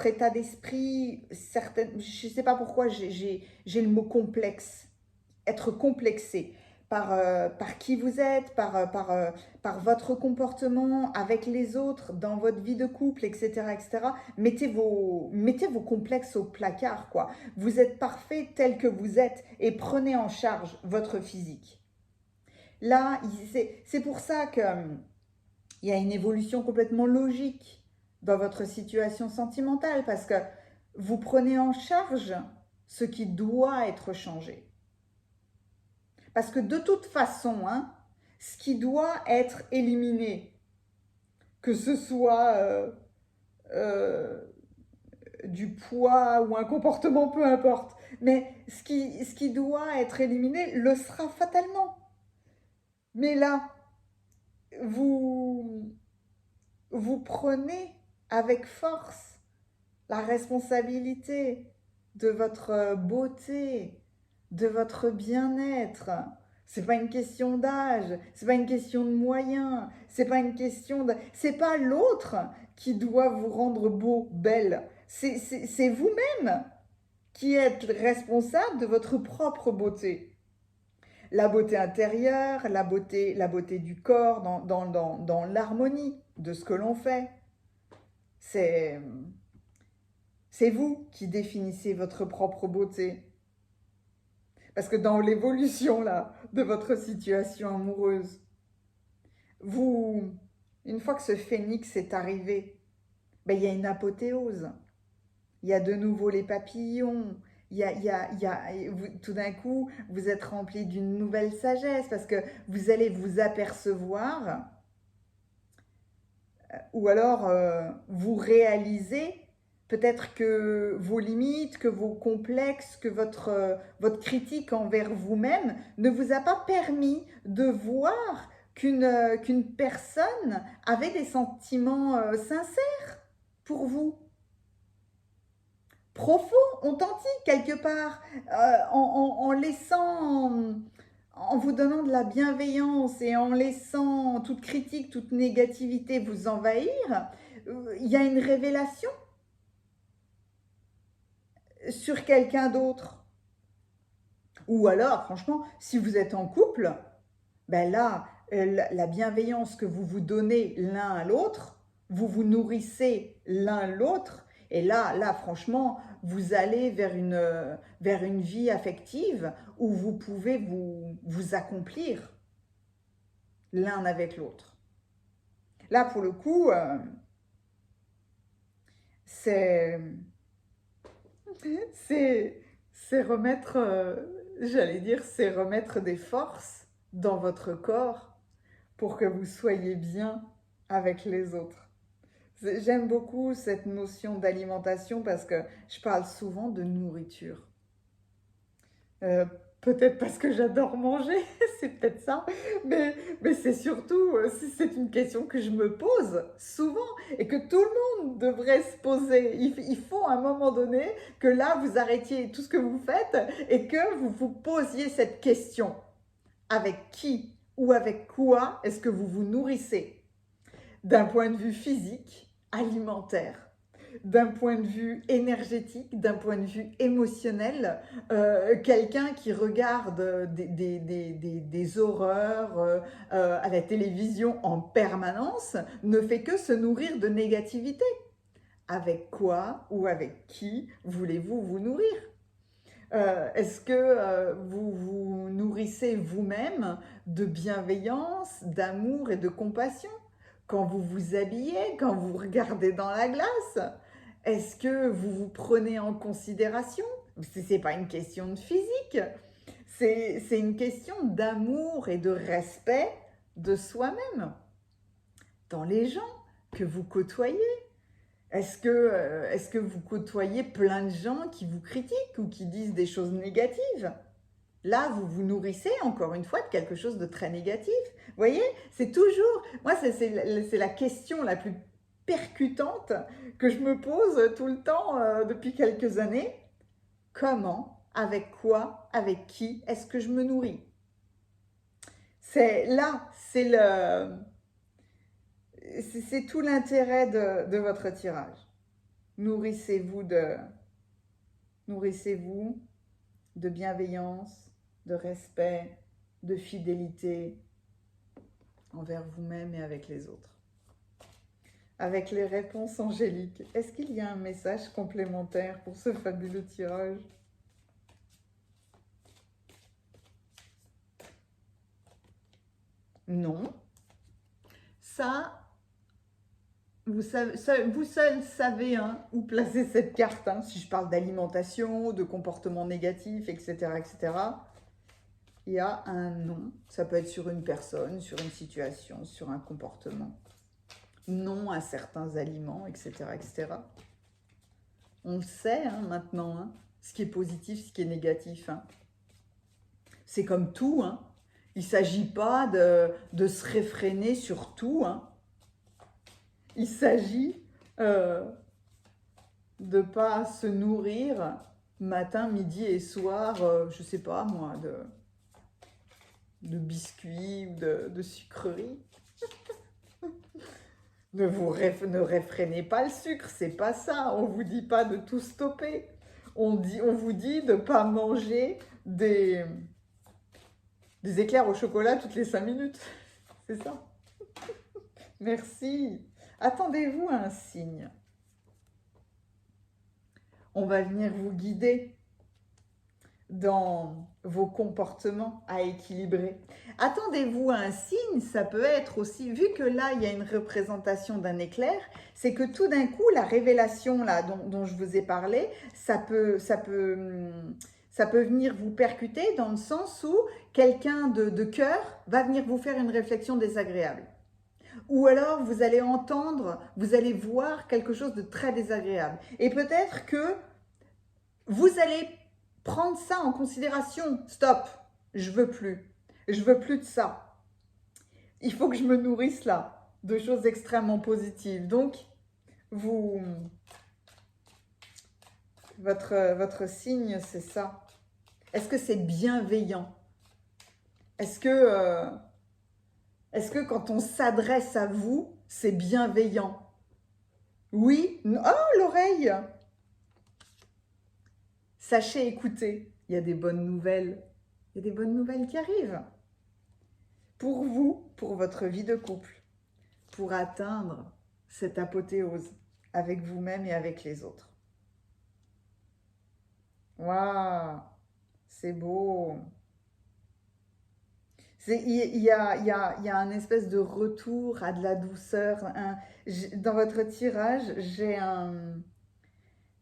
Speaker 1: état d'esprit, je ne sais pas pourquoi j'ai le mot complexe, être complexé par qui vous êtes, par votre comportement avec les autres, dans votre vie de couple, etc. etc. Mettez vos complexes au placard, quoi. Vous êtes parfait tel que vous êtes et prenez en charge votre physique. Là, c'est pour ça qu'il y a une évolution complètement logique dans votre situation sentimentale, parce que vous prenez en charge ce qui doit être changé. Parce que de toute façon, hein, ce qui doit être éliminé, que ce soit du poids ou un comportement, peu importe, mais ce qui doit être éliminé le sera fatalement. Mais là, vous prenez avec force la responsabilité de votre beauté, de votre bien-être. C'est pas une question d'âge, c'est pas une question de moyens, c'est pas une question de... C'est pas l'autre qui doit vous rendre beau, belle. C'est vous-même qui êtes responsable de votre propre beauté. La beauté intérieure, la beauté du corps, dans l'harmonie de ce que l'on fait. C'est vous qui définissez votre propre beauté. Parce que dans l'évolution là de votre situation amoureuse, une fois que ce phénix est arrivé, ben, il y a une apothéose. Il y a de nouveau les papillons. Tout d'un coup, vous êtes rempli d'une nouvelle sagesse parce que vous allez vous apercevoir ou alors vous réalisez peut-être que vos limites, que vos complexes, que votre critique envers vous-même ne vous a pas permis de voir qu'une personne avait des sentiments sincères pour vous. Profonds, authentiques quelque part, en laissant... En vous donnant de la bienveillance et en laissant toute critique, toute négativité vous envahir, il y a une révélation sur quelqu'un d'autre. Ou alors, franchement, si vous êtes en couple, ben là, la bienveillance que vous vous donnez l'un à l'autre, vous vous nourrissez l'un l'autre, et là, franchement, vous allez vers une vie affective où vous pouvez vous accomplir l'un avec l'autre. Là, pour le coup, c'est remettre, j'allais dire, c'est remettre des forces dans votre corps pour que vous soyez bien avec les autres. J'aime beaucoup cette notion d'alimentation parce que je parle souvent de nourriture. Peut-être parce que j'adore manger, c'est peut-être ça, mais c'est surtout, c'est une question que je me pose souvent et que tout le monde devrait se poser. Il faut à un moment donné que là, vous arrêtiez tout ce que vous faites et que vous vous posiez cette question. Avec qui ou avec quoi est-ce que vous vous nourrissez d'un point de vue physique, alimentaire? d'un point de vue énergétique, d'un point de vue émotionnel. Quelqu'un qui regarde des horreurs à la télévision en permanence ne fait que se nourrir de négativité. Avec quoi ou avec qui voulez-vous vous nourrir? Est-ce que vous vous nourrissez vous-même de bienveillance, d'amour et de compassion? Quand vous vous habillez, quand vous regardez dans la glace, est-ce que vous vous prenez en considération? Ce n'est pas une question de physique, c'est une question d'amour et de respect de soi-même dans les gens que vous côtoyez. Est-ce que vous côtoyez plein de gens qui vous critiquent ou qui disent des choses négatives? Là, vous vous nourrissez, encore une fois, de quelque chose de très négatif. Vous voyez, c'est toujours... Moi, c'est la question la plus percutante que je me pose tout le temps depuis quelques années. Comment, avec quoi, avec qui est-ce que je me nourris? C'est tout l'intérêt de votre tirage. Nourrissez-vous de bienveillance, de respect, de fidélité envers vous-même et avec les autres. Avec les réponses angéliques, est-ce qu'il y a un message complémentaire pour ce fabuleux tirage? Non. Ça, vous seuls savez où placer cette carte. Si je parle d'alimentation, de comportement négatif, etc., etc., il y a un non. Ça peut être sur une personne, sur une situation, sur un comportement. Non à certains aliments, etc., etc. On le sait maintenant, ce qui est positif, ce qui est négatif. C'est comme tout. Il ne s'agit pas de se réfréner sur tout. Il s'agit de ne pas se nourrir matin, midi et soir, je ne sais pas moi, de biscuits ou de sucreries. Ne réfrénez pas le sucre, c'est pas ça. On vous dit pas de tout stopper. On vous dit de ne pas manger des éclairs au chocolat toutes les 5 minutes. C'est ça. Merci. Attendez-vous à un signe. On va venir vous guider dans vos comportements à équilibrer. Attendez-vous à un signe, ça peut être aussi, vu que là, il y a une représentation d'un éclair, c'est que tout d'un coup, la révélation là dont je vous ai parlé, ça peut venir vous percuter dans le sens où quelqu'un de cœur va venir vous faire une réflexion désagréable. Ou alors, vous allez entendre, vous allez voir quelque chose de très désagréable. Et peut-être que vous allez prendre ça en considération. Stop, je veux plus. Je veux plus de ça. Il faut que je me nourrisse là de choses extrêmement positives. Donc, votre signe, c'est ça. Est-ce que c'est bienveillant? Est-ce que quand on s'adresse à vous, c'est bienveillant? Oui? Oh, l'oreille! Sachez écouter, il y a des bonnes nouvelles. Il y a des bonnes nouvelles qui arrivent. Pour vous, pour votre vie de couple, pour atteindre cette apothéose avec vous-même et avec les autres. Waouh! C'est beau! Il y a un espèce de retour à de la douceur. Dans votre tirage,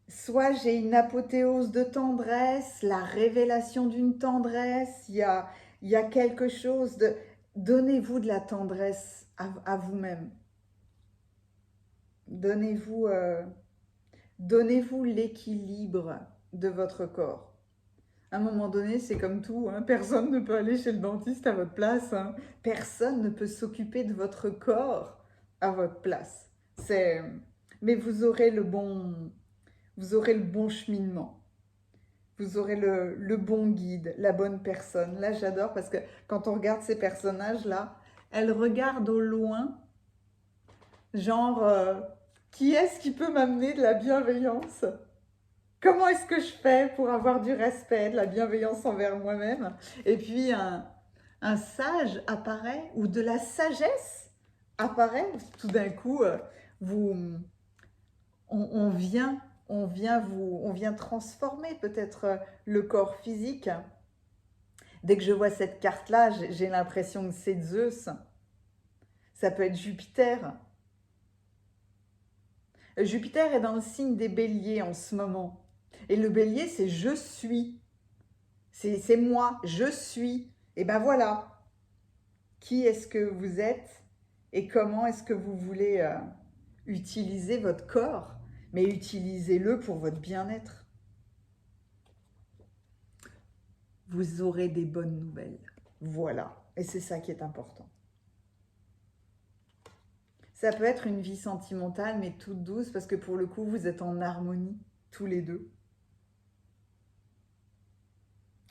Speaker 1: soit j'ai une apothéose de tendresse, la révélation d'une tendresse, il y a quelque chose de... Donnez-vous de la tendresse à vous-même. Donnez-vous l'équilibre de votre corps. À un moment donné, c'est comme tout, personne ne peut aller chez le dentiste à votre place. Personne ne peut s'occuper de votre corps à votre place. Mais vous aurez le bon cheminement. Vous aurez le bon guide, la bonne personne. Là, j'adore parce que quand on regarde ces personnages-là, elles regardent au loin, genre, Qui est-ce qui peut m'amener de la bienveillance? Comment est-ce que je fais pour avoir du respect, de la bienveillance envers moi-même? Et puis un sage apparaît, ou de la sagesse apparaît. Tout d'un coup, vous, on vient, on vient transformer peut-être le corps physique. Dès que je vois cette carte-là, j'ai l'impression que c'est Zeus. Ça peut être Jupiter. Jupiter est dans le signe des béliers en ce moment. Et le bélier, c'est je suis. C'est moi, je suis. Et ben voilà. Qui est-ce que vous êtes et comment est-ce que vous voulez utiliser votre corps, mais utilisez-le pour votre bien-être. Vous aurez des bonnes nouvelles. Voilà. Et c'est ça qui est important. Ça peut être une vie sentimentale, mais toute douce, parce que pour le coup, vous êtes en harmonie, tous les deux.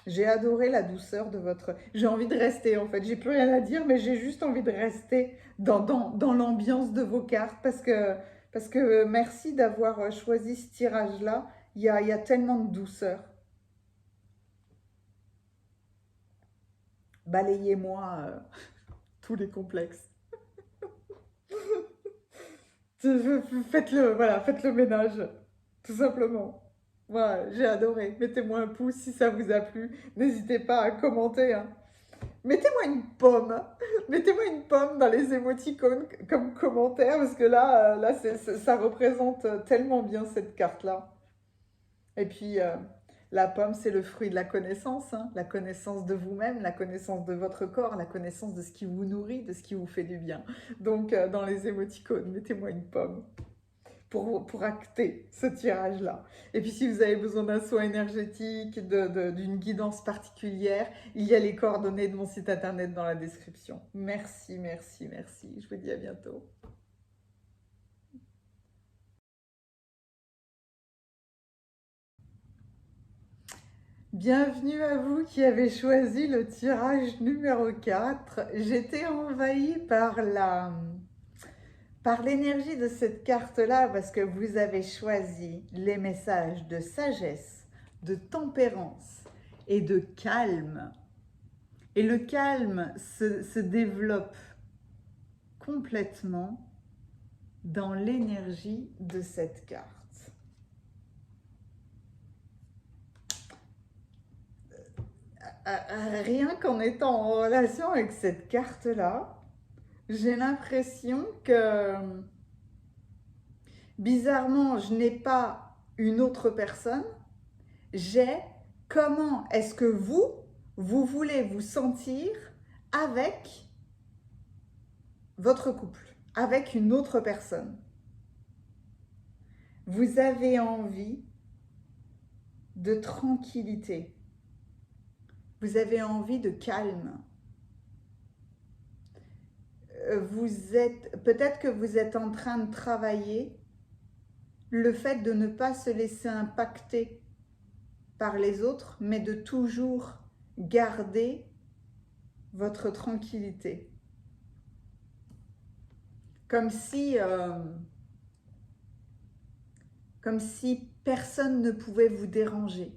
Speaker 1: J'ai adoré la douceur de votre... J'ai envie de rester, en fait. J'ai plus rien à dire, mais j'ai juste envie de rester dans l'ambiance de vos cartes, parce que merci d'avoir choisi ce tirage-là. Il y a tellement de douceur. Balayez-moi tous les complexes. Faites-le, voilà, faites le ménage, tout simplement. Voilà, j'ai adoré. Mettez-moi un pouce si ça vous a plu. N'hésitez pas à commenter, hein. Mettez-moi une pomme. Mettez-moi une pomme dans les émoticônes comme commentaire, parce que là ça représente tellement bien cette carte-là. Et puis, la pomme, c'est le fruit de la connaissance, hein. La connaissance de vous-même, la connaissance de votre corps, la connaissance de ce qui vous nourrit, de ce qui vous fait du bien. Donc, dans les émoticônes, mettez-moi une pomme pour acter ce tirage-là. Et puis, si vous avez besoin d'un soin énergétique, d'une guidance particulière, il y a les coordonnées de mon site internet dans la description. Merci, merci, merci. Je vous dis à bientôt. Bienvenue à vous qui avez choisi le tirage numéro 4. J'étais envahie par l'énergie de cette carte-là parce que vous avez choisi les messages de sagesse, de tempérance et de calme. Et le calme se développe complètement dans l'énergie de cette carte. Rien qu'en étant en relation avec cette carte-là, j'ai l'impression que, bizarrement, je n'ai pas une autre personne, j'ai comment est-ce que vous voulez vous sentir avec votre couple, avec une autre personne. Vous avez envie de tranquillité. Vous avez envie de calme. Peut-être que vous êtes en train de travailler le fait de ne pas se laisser impacter par les autres, mais de toujours garder votre tranquillité. Comme si personne ne pouvait vous déranger.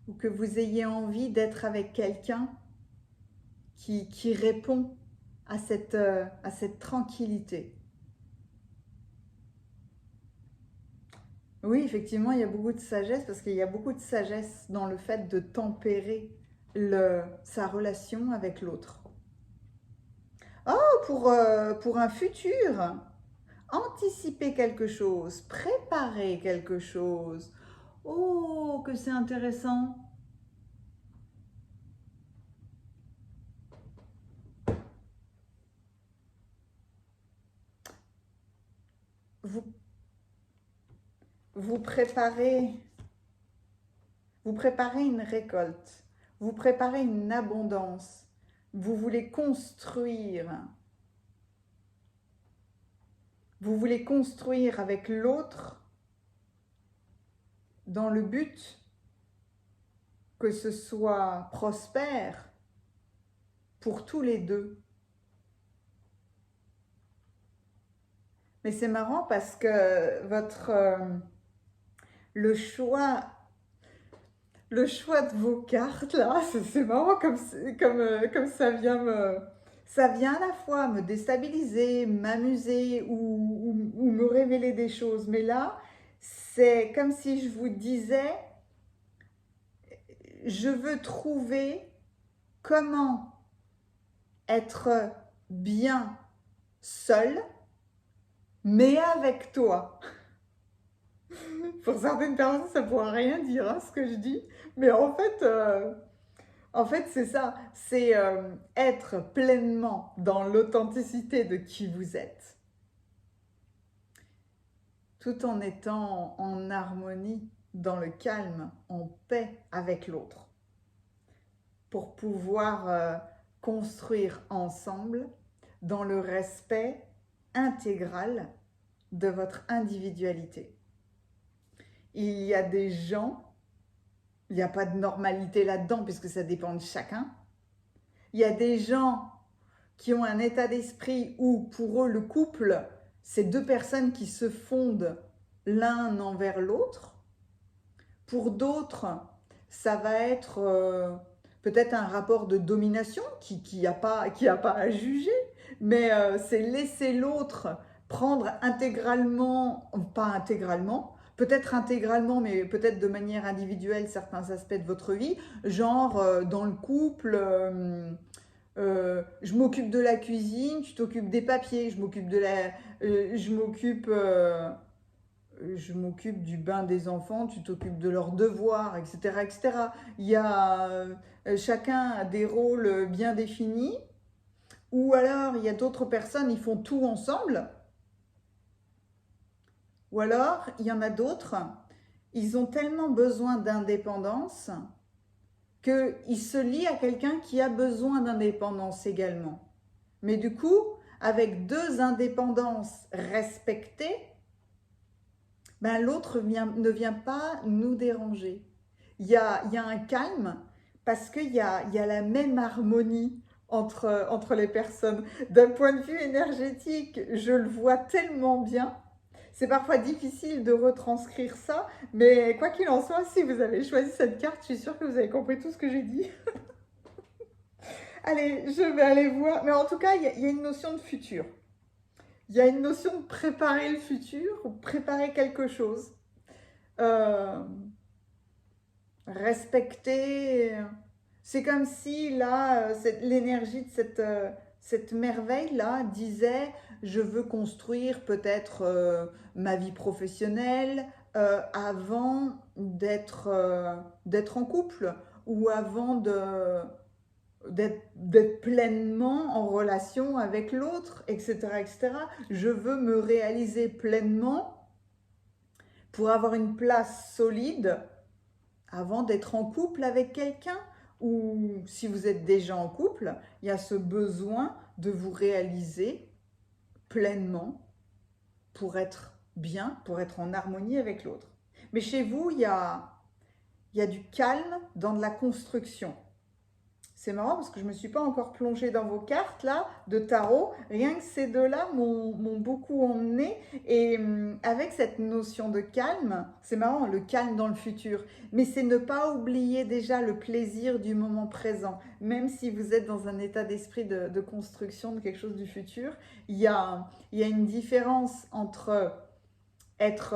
Speaker 1: Ou que vous ayez envie d'être avec quelqu'un qui répond à cette tranquillité. Oui, effectivement, il y a beaucoup de sagesse, parce qu'il y a beaucoup de sagesse dans le fait de tempérer sa relation avec l'autre. Oh, pour un futur, anticiper quelque chose, préparer quelque chose. Oh, que c'est intéressant. Vous préparez une récolte, vous préparez une abondance, vous voulez construire avec l'autre dans le but que ce soit prospère pour tous les deux. Mais c'est marrant parce que le choix de vos cartes là, c'est marrant comme ça vient à la fois me déstabiliser, m'amuser ou me révéler des choses. Mais là, c'est comme si je vous disais, je veux trouver comment être bien seul, mais avec toi. Pour certaines personnes, ça ne pourra rien dire, hein, ce que je dis. Mais en fait c'est ça. C'est être pleinement dans l'authenticité de qui vous êtes, tout en étant en harmonie, dans le calme, en paix avec l'autre, pour pouvoir construire ensemble dans le respect intégral de votre individualité. Il y a des gens, il n'y a pas de normalité là-dedans puisque ça dépend de chacun. Il y a des gens qui ont un état d'esprit où pour eux le couple, c'est deux personnes qui se fondent l'un envers l'autre. Pour d'autres, ça va être peut-être un rapport de domination qui a pas à juger, mais c'est laisser l'autre prendre intégralement, pas intégralement, peut-être intégralement, mais peut-être de manière individuelle certains aspects de votre vie, genre dans le couple, je m'occupe de la cuisine, tu t'occupes des papiers, je m'occupe du bain des enfants, tu t'occupes de leurs devoirs, etc., etc. Il y a chacun a des rôles bien définis, ou alors il y a d'autres personnes, ils font tout ensemble, ou alors il y en a d'autres, ils ont tellement besoin d'indépendance qu'ils se lient à quelqu'un qui a besoin d'indépendance également. Mais du coup, avec deux indépendances respectées, ben, l'autre ne vient pas nous déranger. Il y a un calme parce qu'il y a la même harmonie entre les personnes. D'un point de vue énergétique, je le vois tellement bien. C'est parfois difficile de retranscrire ça, mais quoi qu'il en soit, si vous avez choisi cette carte, je suis sûre que vous avez compris tout ce que j'ai dit. Allez, je vais aller voir. Mais en tout cas, il y a une notion de futur. Il y a une notion de préparer le futur, ou préparer quelque chose. Respecter. C'est comme si là, l'énergie de cette merveille-là disait, je veux construire peut-être ma vie professionnelle avant d'être en couple ou avant d'être pleinement en relation avec l'autre, etc., etc. Je veux me réaliser pleinement pour avoir une place solide avant d'être en couple avec quelqu'un, ou si vous êtes déjà en couple, il y a ce besoin de vous réaliser pleinement pour être bien, pour être en harmonie avec l'autre. Mais chez vous, il y a du calme dans de la construction. C'est marrant parce que je ne me suis pas encore plongée dans vos cartes là de tarot. Rien que ces deux-là m'ont beaucoup emmené. Et avec cette notion de calme, c'est marrant, le calme dans le futur. Mais c'est ne pas oublier déjà le plaisir du moment présent. Même si vous êtes dans un état d'esprit de construction de quelque chose du futur, il y a une différence entre être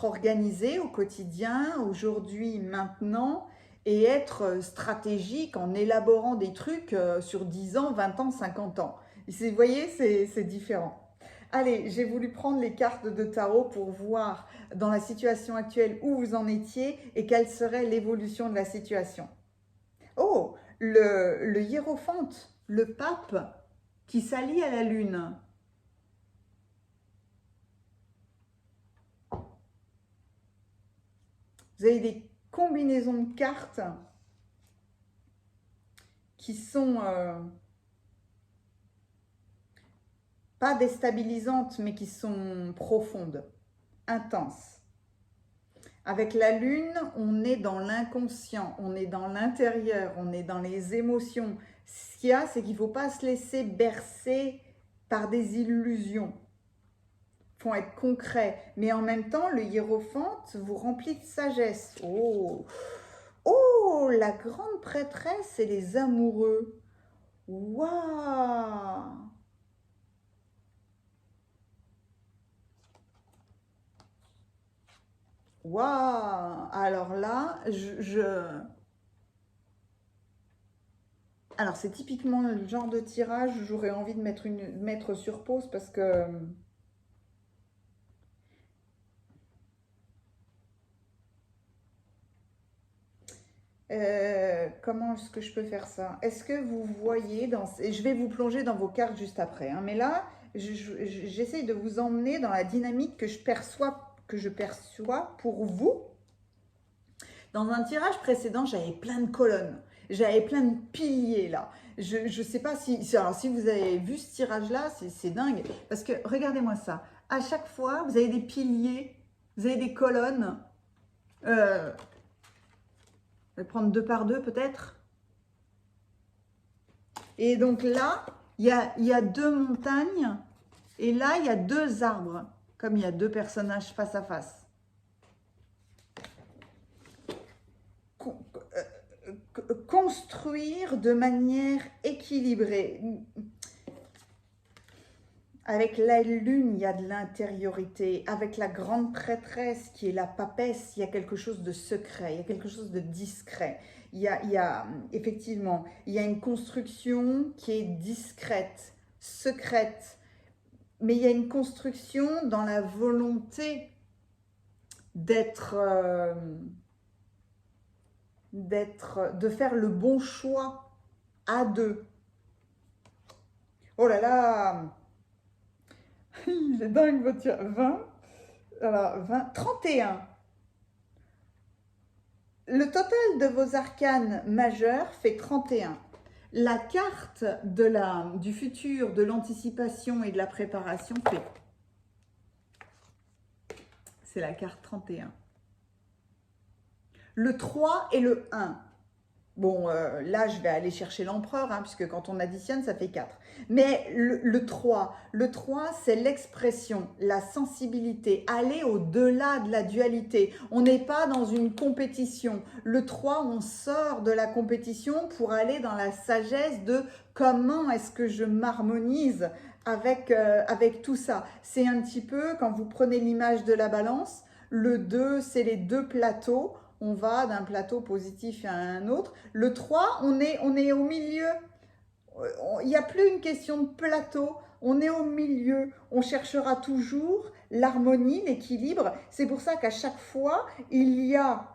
Speaker 1: organisé au quotidien, aujourd'hui, maintenant, et être stratégique en élaborant des trucs sur 10 ans, 20 ans, 50 ans. Vous voyez, c'est différent. Allez, j'ai voulu prendre les cartes de tarot pour voir dans la situation actuelle où vous en étiez et quelle serait l'évolution de la situation. Oh, le hiérophante, le pape qui s'allie à la lune. Vous avez des combinaisons de cartes qui sont pas déstabilisantes, mais qui sont profondes, intenses. Avec la lune, on est dans l'inconscient, on est dans l'intérieur, on est dans les émotions. Ce qu'il y a, c'est qu'il ne faut pas se laisser bercer par des illusions. font être concrets. Mais en même temps, le hiérophante vous remplit de sagesse. Oh, oh, la grande prêtresse et les amoureux. Waouh! Waouh! Alors là, Alors c'est typiquement le genre de tirage où j'aurais envie de mettre sur pause parce que... comment est-ce que je peux faire ça? Est-ce que vous voyez dans... Et je vais vous plonger dans vos cartes juste après, hein, mais là, j'essaye de vous emmener dans la dynamique que je perçois pour vous. Dans un tirage précédent, j'avais plein de colonnes. J'avais plein de piliers là. Je ne sais pas si... Alors, si vous avez vu ce tirage-là, c'est dingue. Parce que, regardez-moi ça. À chaque fois, vous avez des piliers, vous avez des colonnes. Je vais prendre 2 par 2 peut-être. Et donc là, il y a 2 montagnes. Et là, il y a 2 arbres. Comme il y a 2 personnages face à face. Construire de manière équilibrée. Avec la lune, il y a de l'intériorité. Avec la grande prêtresse qui est la papesse, il y a quelque chose de secret, il y a quelque chose de discret. Effectivement, il y a une construction qui est discrète, secrète. Mais il y a une construction dans la volonté de faire le bon choix à 2. Oh là là! Il est dingue votre 20. Alors, 20, 31. Le total de vos arcanes majeurs fait 31. La carte du futur, de l'anticipation et de la préparation fait. C'est la carte 31. Le 3 et le 1. Bon, là, je vais aller chercher l'empereur, hein, puisque quand on additionne, ça fait 4. Mais le 3, c'est l'expression, la sensibilité, aller au-delà de la dualité. On n'est pas dans une compétition. Le 3, on sort de la compétition pour aller dans la sagesse de comment est-ce que je m'harmonise avec tout ça. C'est un petit peu, quand vous prenez l'image de la balance, le 2, c'est les 2 plateaux. On va d'un plateau positif à un autre. Le 3, on est au milieu. Il n'y a plus une question de plateau. On est au milieu. On cherchera toujours l'harmonie, l'équilibre. C'est pour ça qu'à chaque fois, il y a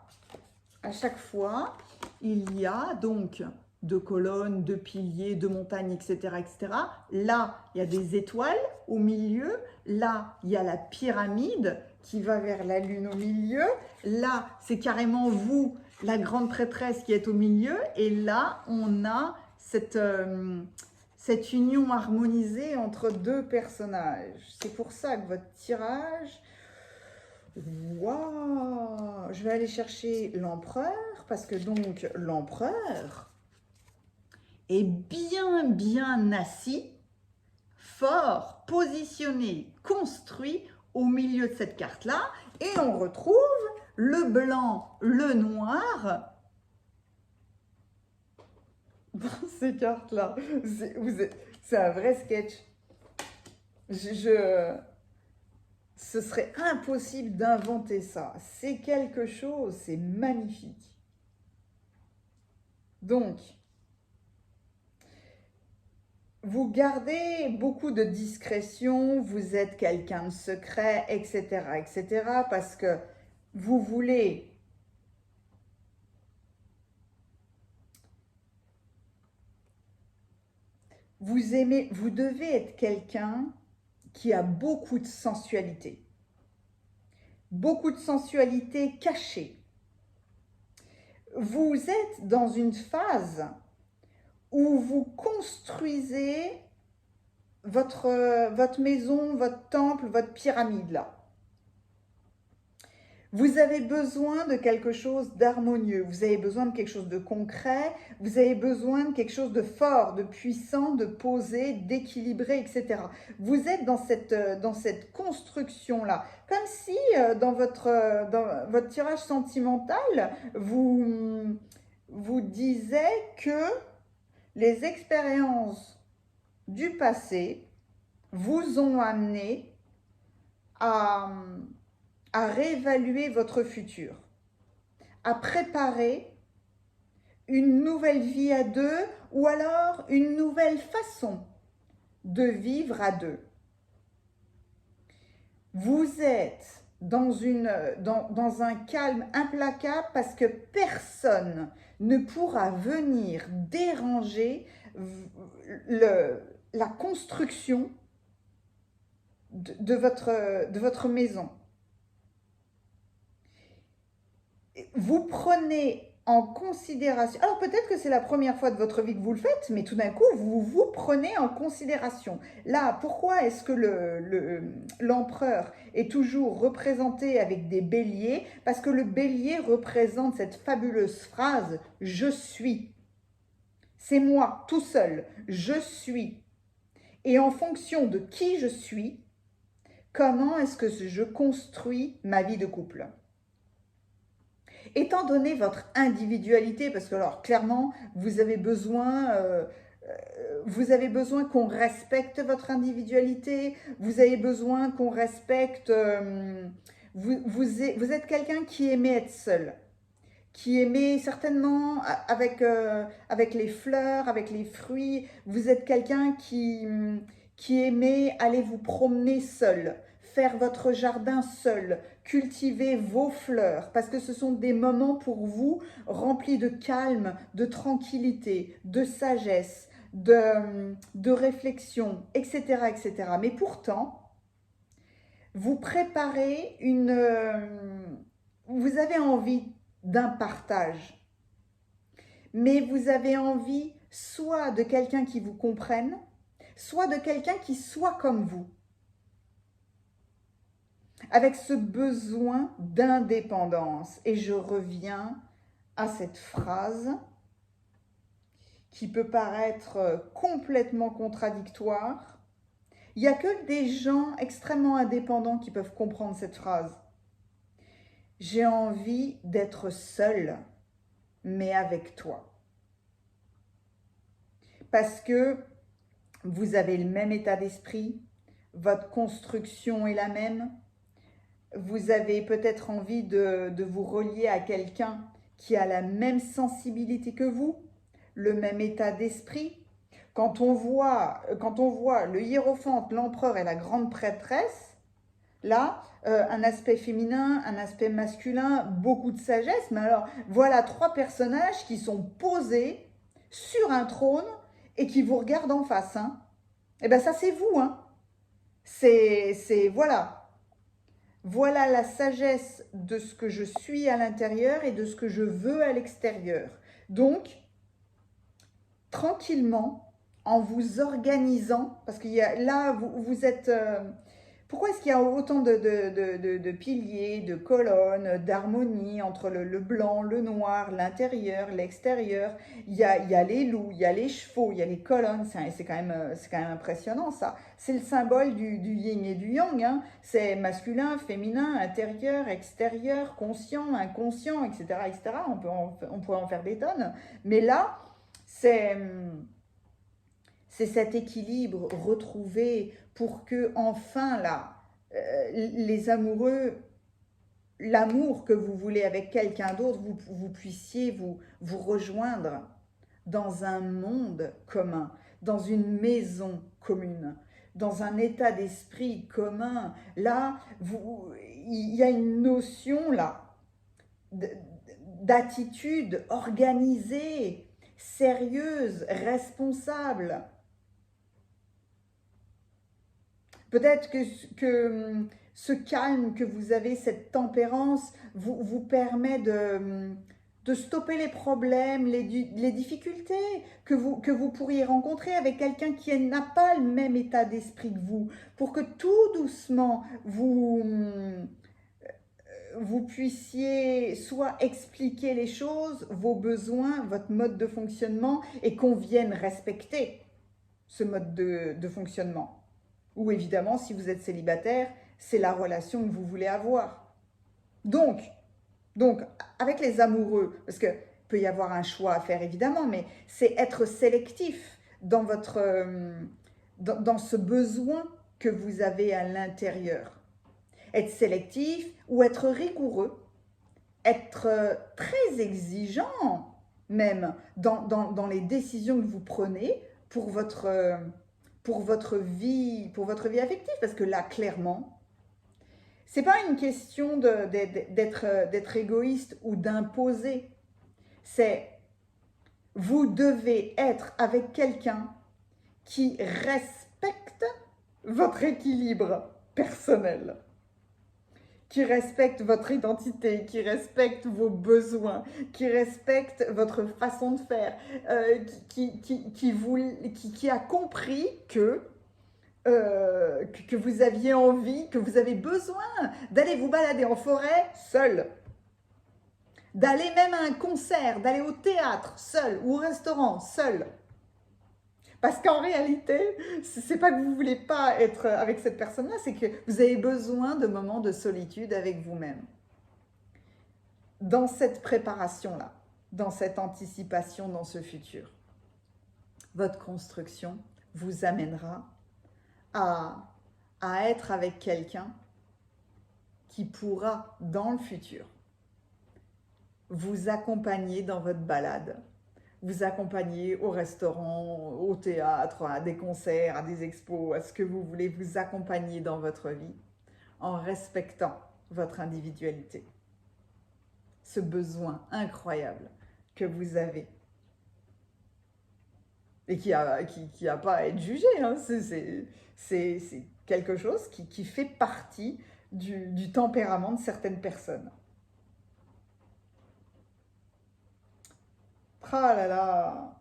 Speaker 1: donc 2 colonnes, 2 piliers, 2 montagnes, etc., etc. Là, il y a des étoiles au milieu. Là, il y a la pyramide qui va vers la lune au milieu. Là, c'est carrément vous, la grande prêtresse, qui est au milieu. Et là, on a cette union harmonisée entre 2 personnages. C'est pour ça que votre tirage... Waouh! Je vais aller chercher l'empereur, parce que donc l'empereur est bien assis, fort, positionné, construit au milieu de cette carte-là. Et on retrouve le blanc, le noir dans ces cartes-là. C'est un vrai sketch. Ce serait impossible d'inventer ça. C'est quelque chose, c'est magnifique. Donc, vous gardez beaucoup de discrétion, vous êtes quelqu'un de secret, etc., etc., parce que vous voulez vous devez être quelqu'un qui a beaucoup de sensualité cachée. Vous êtes dans une phase où vous construisez votre maison, votre temple, votre pyramide là. Vous avez besoin de quelque chose d'harmonieux, vous avez besoin de quelque chose de concret, vous avez besoin de quelque chose de fort, de puissant, de posé, d'équilibré, etc. Vous êtes dans cette construction-là, comme si dans votre tirage sentimental, vous disiez que les expériences du passé vous ont amené à réévaluer votre futur, à préparer une nouvelle vie à deux ou alors une nouvelle façon de vivre à deux. Vous êtes dans un calme implacable parce que personne ne pourra venir déranger la construction de votre maison. Vous prenez en considération, alors peut-être que c'est la première fois de votre vie que vous le faites, mais tout d'un coup, vous prenez en considération. Là, pourquoi est-ce que l'empereur est toujours représenté avec des béliers? Parce que le bélier représente cette fabuleuse phrase « je suis ». C'est moi, tout seul, je suis. Et en fonction de qui je suis, comment est-ce que je construis ma vie de couple? Étant donné votre individualité, parce que alors clairement, vous avez besoin qu'on respecte votre individualité, vous avez besoin qu'on respecte... vous êtes quelqu'un qui aimait être seul, qui aimait certainement avec les fleurs, avec les fruits, vous êtes quelqu'un qui aimait aller vous promener seul, faire votre jardin seul, cultiver vos fleurs, parce que ce sont des moments pour vous remplis de calme, de tranquillité, de sagesse, de réflexion, etc., etc. Mais pourtant, vous préparez vous avez envie d'un partage, mais vous avez envie soit de quelqu'un qui vous comprenne, soit de quelqu'un qui soit comme vous, avec ce besoin d'indépendance. Et je reviens à cette phrase qui peut paraître complètement contradictoire. Il n'y a que des gens extrêmement indépendants qui peuvent comprendre cette phrase. J'ai envie d'être seule, mais avec toi. Parce que vous avez le même état d'esprit, votre construction est la même, vous avez peut-être envie de vous relier à quelqu'un qui a la même sensibilité que vous, le même état d'esprit. Quand on voit le hiérophante, l'empereur et la grande prêtresse, là, un aspect féminin, un aspect masculin, beaucoup de sagesse. Mais alors, voilà trois personnages qui sont posés sur un trône et qui vous regardent en face. Hein. Et bien ça, c'est vous. Hein. Voilà. Voilà la sagesse de ce que je suis à l'intérieur et de ce que je veux à l'extérieur. Donc, tranquillement, en vous organisant, parce qu'il y a là, vous êtes... pourquoi est-ce qu'il y a autant de piliers, de colonnes, d'harmonie entre le blanc, le noir, l'intérieur, l'extérieur? Il y a les loups, il y a les chevaux, il y a les colonnes. C'est quand même impressionnant ça. C'est le symbole du yin et du yang. Hein. C'est masculin, féminin, intérieur, extérieur, conscient, inconscient, etc. etc. On pourrait en faire des tonnes. Mais là, c'est cet équilibre retrouvé pour que enfin là, les amoureux, l'amour que vous voulez avec quelqu'un d'autre, vous puissiez vous rejoindre dans un monde commun, dans une maison commune, dans un état d'esprit commun. Là, il y a une notion là d'attitude organisée, sérieuse, responsable. Peut-être que ce calme que vous avez, cette tempérance, vous permet de stopper les problèmes, les difficultés que vous pourriez rencontrer avec quelqu'un qui n'a pas le même état d'esprit que vous, pour que tout doucement, vous vous puissiez soit expliquer les choses, vos besoins, votre mode de fonctionnement, et qu'on vienne respecter ce mode de fonctionnement. Ou évidemment, si vous êtes célibataire, c'est la relation que vous voulez avoir. Donc, avec les amoureux, parce qu'il peut y avoir un choix à faire évidemment, mais c'est être sélectif dans, dans ce besoin que vous avez à l'intérieur. Être sélectif ou être rigoureux, être très exigeant même dans les décisions que vous prenez pour votre vie affective, parce que là, clairement, c'est pas une question d'être égoïste ou d'imposer. C'est vous devez être avec quelqu'un qui respecte votre équilibre personnel, qui respecte votre identité, qui respecte vos besoins, qui respecte votre façon de faire, qui a compris que vous aviez envie, que vous avez besoin d'aller vous balader en forêt seul, d'aller même à un concert, d'aller au théâtre seul ou au restaurant seul. Parce qu'en réalité, c'est pas que vous voulez pas être avec cette personne-là, c'est que vous avez besoin de moments de solitude avec vous-même. Dans cette préparation-là, dans cette anticipation, dans ce futur, votre construction vous amènera à être avec quelqu'un qui pourra, dans le futur, vous accompagner dans votre balade, vous accompagner au restaurant, au théâtre, à des concerts, à des expos, à ce que vous voulez, vous accompagner dans votre vie en respectant votre individualité. Ce besoin incroyable que vous avez et qui a pas à être jugé, hein. C'est quelque chose qui fait partie du tempérament de certaines personnes. Ah là là!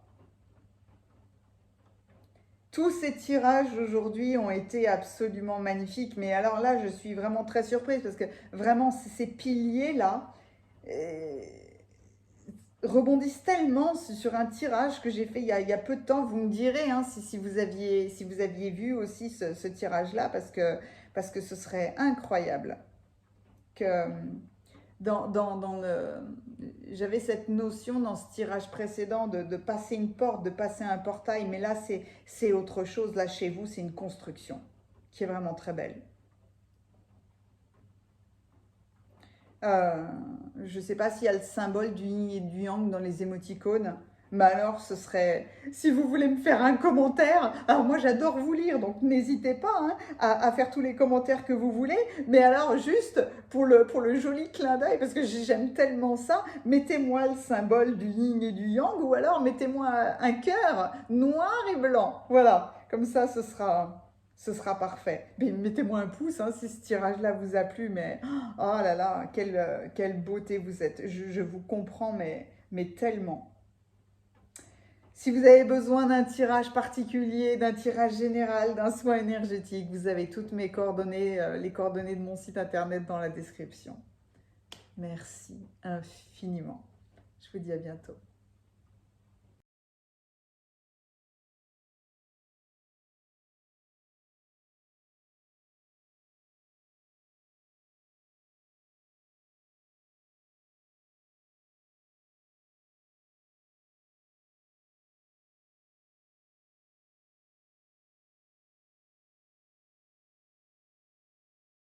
Speaker 1: Tous ces tirages aujourd'hui ont été absolument magnifiques, mais alors là, je suis vraiment très surprise parce que vraiment, ces piliers-là rebondissent tellement sur un tirage que j'ai fait il y a peu de temps. Vous me direz hein, si vous aviez vu aussi ce tirage-là, parce que ce serait incroyable que j'avais cette notion dans ce tirage précédent de passer une porte, de passer un portail, mais là c'est autre chose. Là chez vous, c'est une construction qui est vraiment très belle. Je ne sais pas s'il y a le symbole du yin et du yang dans les émoticônes, mais alors ce serait, si vous voulez me faire un commentaire, alors moi j'adore vous lire, donc n'hésitez pas hein, à faire tous les commentaires que vous voulez, mais alors juste pour le joli clin d'œil, parce que j'aime tellement ça, mettez-moi le symbole du yin et du yang, ou alors mettez-moi un cœur noir et blanc, voilà, comme ça ce sera parfait. Mais mettez-moi un pouce hein, si ce tirage-là vous a plu, mais oh là là, quelle beauté vous êtes. Je vous comprends, mais tellement. Si vous avez besoin d'un tirage particulier, d'un tirage général, d'un soin énergétique, vous avez toutes mes coordonnées, les coordonnées de mon site internet dans la description. Merci infiniment. Je vous dis à bientôt.